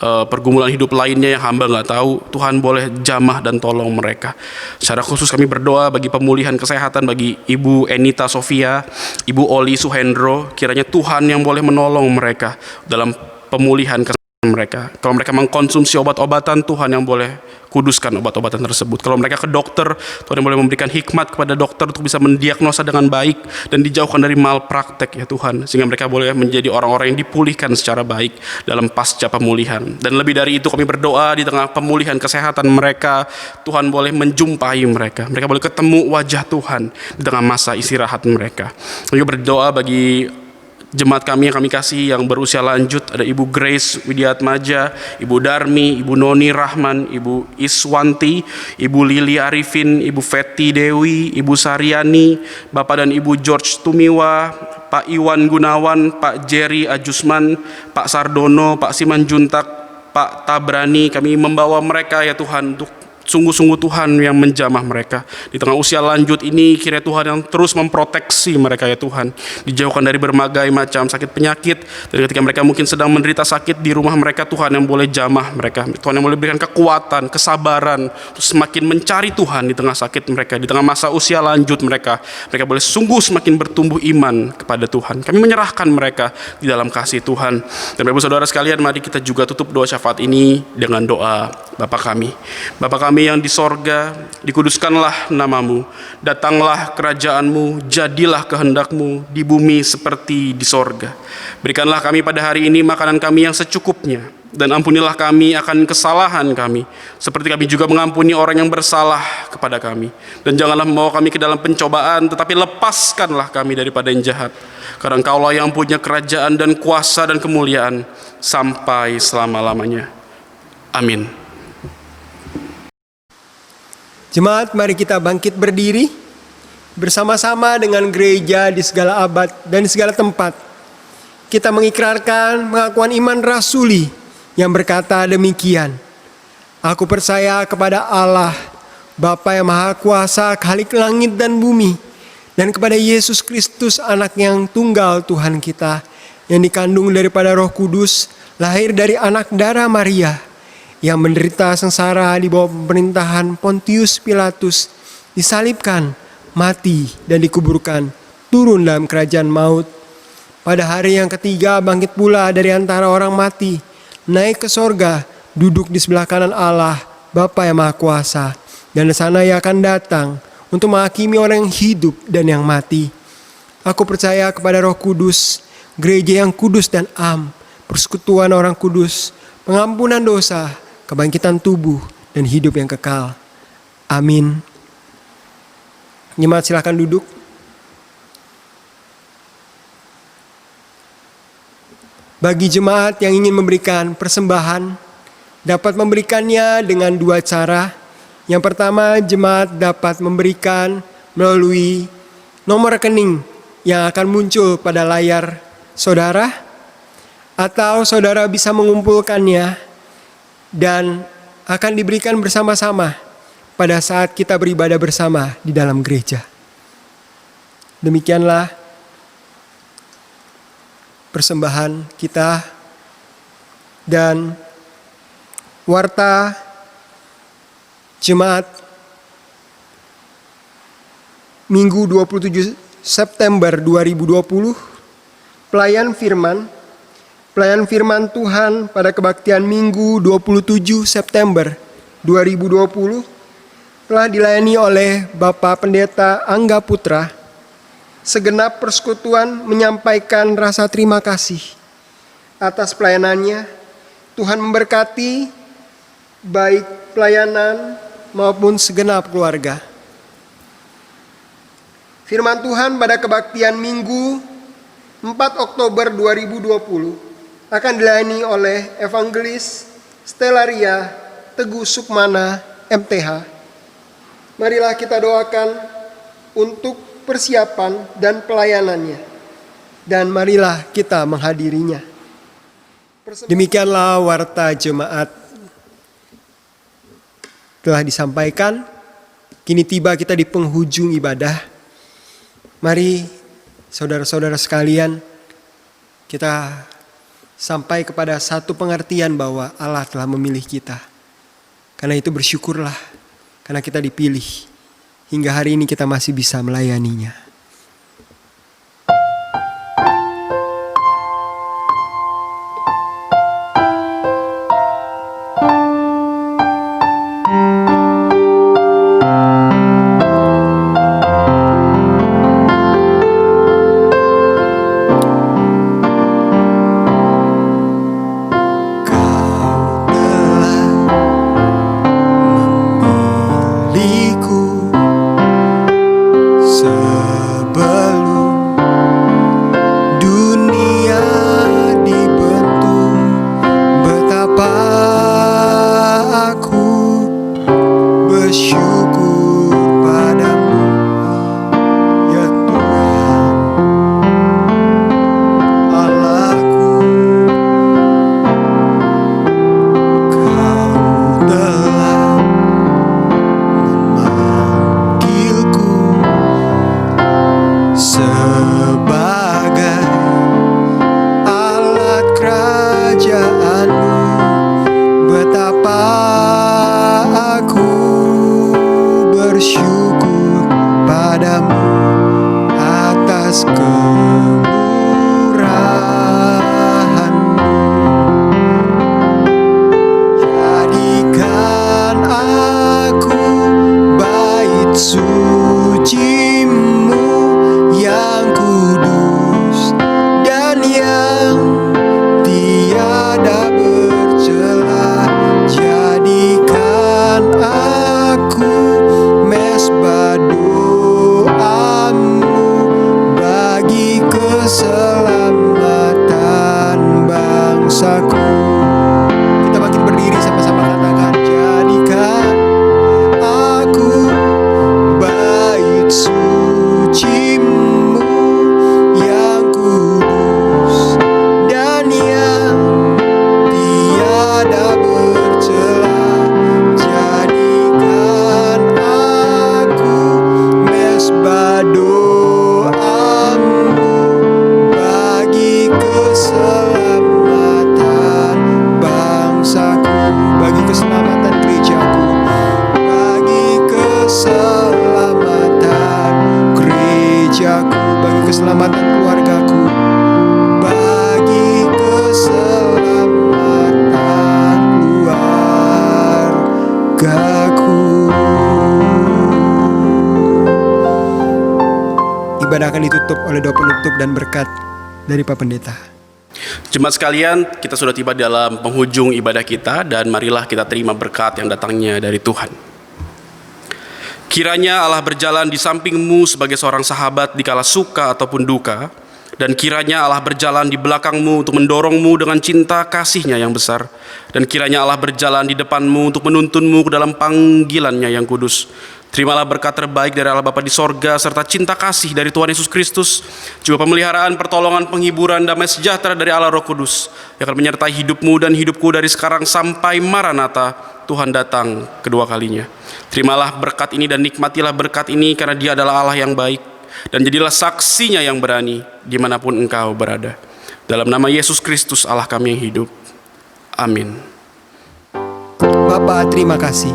pergumulan hidup lainnya yang hamba nggak tahu. Tuhan boleh jamah dan tolong mereka. Secara khusus kami berdoa bagi pemulihan kesehatan bagi Ibu Enita Sofia, Ibu Oli Suhendro. Kiranya Tuhan yang boleh menolong mereka dalam pemulihan kesehatan mereka. Kalau mereka mengkonsumsi obat-obatan, Tuhan yang boleh kuduskan obat-obatan tersebut. Kalau mereka ke dokter, Tuhan yang boleh memberikan hikmat kepada dokter untuk bisa mendiagnosa dengan baik dan dijauhkan dari malpraktek ya Tuhan, sehingga mereka boleh menjadi orang-orang yang dipulihkan secara baik dalam pasca pemulihan. Dan lebih dari itu kami berdoa di tengah pemulihan kesehatan mereka, Tuhan boleh menjumpai mereka. Mereka boleh ketemu wajah Tuhan di tengah masa istirahat mereka. Kami berdoa bagi jemaat kami yang kami kasih yang berusia lanjut, ada Ibu Grace Widiatmaja, Ibu Darmi, Ibu Noni Rahman, Ibu Iswanti, Ibu Lili Arifin, Ibu Feti Dewi, Ibu Saryani, Bapak dan Ibu George Tumiwa, Pak Iwan Gunawan, Pak Jerry Ajusman, Pak Sardono, Pak Siman Juntak, Pak Tabrani. Kami membawa mereka ya Tuhan untuk sungguh-sungguh Tuhan yang menjamah mereka di tengah usia lanjut ini. Kiranya Tuhan yang terus memproteksi mereka ya Tuhan, dijauhkan dari berbagai macam sakit penyakit, dan ketika mereka mungkin sedang menderita sakit di rumah mereka, Tuhan yang boleh jamah mereka, Tuhan yang boleh berikan kekuatan, kesabaran untuk semakin mencari Tuhan di tengah sakit mereka, di tengah masa usia lanjut mereka boleh sungguh semakin bertumbuh iman kepada Tuhan. Kami menyerahkan mereka di dalam kasih Tuhan. Dan Bapak saudara sekalian, mari kita juga tutup doa syafaat ini dengan doa Bapa kami. Bapa kami yang di sorga, dikuduskanlah namamu, datanglah kerajaanmu, jadilah kehendakmu di bumi seperti di sorga. Berikanlah kami pada hari ini makanan kami yang secukupnya, dan ampunilah kami akan kesalahan kami, seperti kami juga mengampuni orang yang bersalah kepada kami. Dan janganlah membawa kami ke dalam pencobaan, tetapi lepaskanlah kami daripada yang jahat. Karena Engkaulah yang punya kerajaan dan kuasa dan kemuliaan sampai selama-lamanya. Amin. Jemaat, mari kita bangkit berdiri bersama-sama dengan gereja di segala abad dan di segala tempat. Kita mengikrarkan pengakuan iman rasuli yang berkata demikian: Aku percaya kepada Allah, Bapa yang Maha Kuasa, Khalik langit dan bumi, dan kepada Yesus Kristus, anak yang tunggal Tuhan kita, yang dikandung daripada Roh Kudus, lahir dari anak darah Maria, yang menderita sengsara di bawah pemerintahan Pontius Pilatus, disalibkan, mati, dan dikuburkan, turun dalam kerajaan maut. Pada hari yang ketiga bangkit pula dari antara orang mati, naik ke sorga, duduk di sebelah kanan Allah, Bapa yang Maha Kuasa, dan di sana Ia akan datang untuk menghakimi orang yang hidup dan yang mati. Aku percaya kepada Roh Kudus, gereja yang kudus dan am, persekutuan orang kudus, pengampunan dosa, kebangkitan tubuh, dan hidup yang kekal. Amin. Jemaat silakan duduk. Bagi jemaat yang ingin memberikan persembahan, dapat memberikannya dengan dua cara. Yang pertama, jemaat dapat memberikan melalui nomor rekening yang akan muncul pada layar saudara, atau saudara bisa mengumpulkannya dan akan diberikan bersama-sama pada saat kita beribadah bersama di dalam gereja. Demikianlah persembahan kita, dan warta jemaat Minggu 27 September 2020, pelayan firman Tuhan pada kebaktian Minggu 27 September 2020 telah dilayani oleh Bapak Pendeta Angga Putra. Segenap persekutuan menyampaikan rasa terima kasih atas pelayanannya. Tuhan memberkati baik pelayanan maupun segenap keluarga. Firman Tuhan pada kebaktian Minggu 4 Oktober 2020 akan dilayani oleh Evangelis Stellaria Teguh Sukmana MTH. Marilah kita doakan untuk persiapan dan pelayanannya, dan marilah kita menghadirinya. Demikianlah warta jemaat telah disampaikan. Kini tiba kita di penghujung ibadah. Mari saudara-saudara sekalian, kita sampai kepada satu pengertian bahwa Allah telah memilih kita. Karena itu bersyukurlah, karena kita dipilih. Hingga hari ini kita masih bisa melayaninya. Kau telah memilihku Betapa aku bersyukur padamu, ya Tuhan Allahku. Kau telah memanggilku sebagai alat kerajaanmu. Betapa aku bersyukur padamu atas kemurahan-Mu. Jadikan aku bait suci-Mu yang kudus dan yang tiada bercela. Jadikan aku mesbah doa-Mu bagi keselamatan bangsaku. Kita makin berdiri sama-sama katakan, jadikan aku bait suci-Mu yang kudus dan yang tiada bercela. Jadikan aku mesbah doa-Mu bagi keselamatan bangsaku, bagi keselamatan gerejaku, bagi keselamatan gerejaku, bagi keselamatan keluargaku, bagi keselamatan keluargaku. Ibadah akan ditutup oleh doa penutup dan berkat dari Pak Pendeta. Jemaat sekalian, kita sudah tiba dalam penghujung ibadah kita, dan marilah kita terima berkat yang datangnya dari Tuhan. Kiranya Allah berjalan di sampingmu sebagai seorang sahabat di kala suka ataupun duka, dan kiranya Allah berjalan di belakangmu untuk mendorongmu dengan cinta kasih-Nya yang besar, dan kiranya Allah berjalan di depanmu untuk menuntunmu ke dalam panggilan-Nya yang kudus. Terimalah berkat terbaik dari Allah Bapa di sorga, serta cinta kasih dari Tuhan Yesus Kristus, juga pemeliharaan, pertolongan, penghiburan, damai sejahtera dari Allah Roh Kudus, yang akan menyertai hidupmu dan hidupku dari sekarang sampai Maranatha, Tuhan datang kedua kalinya. Terimalah berkat ini dan nikmatilah berkat ini, karena Dia adalah Allah yang baik, dan jadilah saksinya yang berani dimanapun engkau berada. Dalam nama Yesus Kristus Allah kami yang hidup. Amin. Bapak, terima kasih.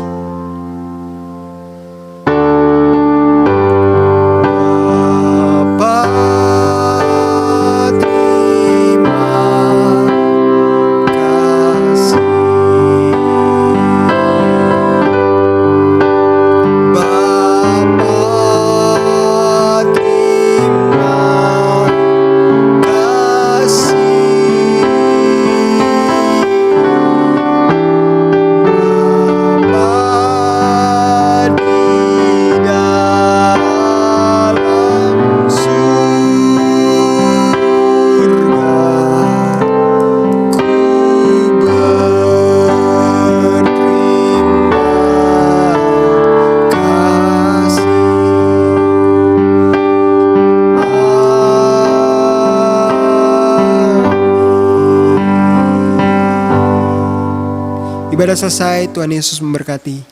Ibadah selesai, Tuhan Yesus memberkati.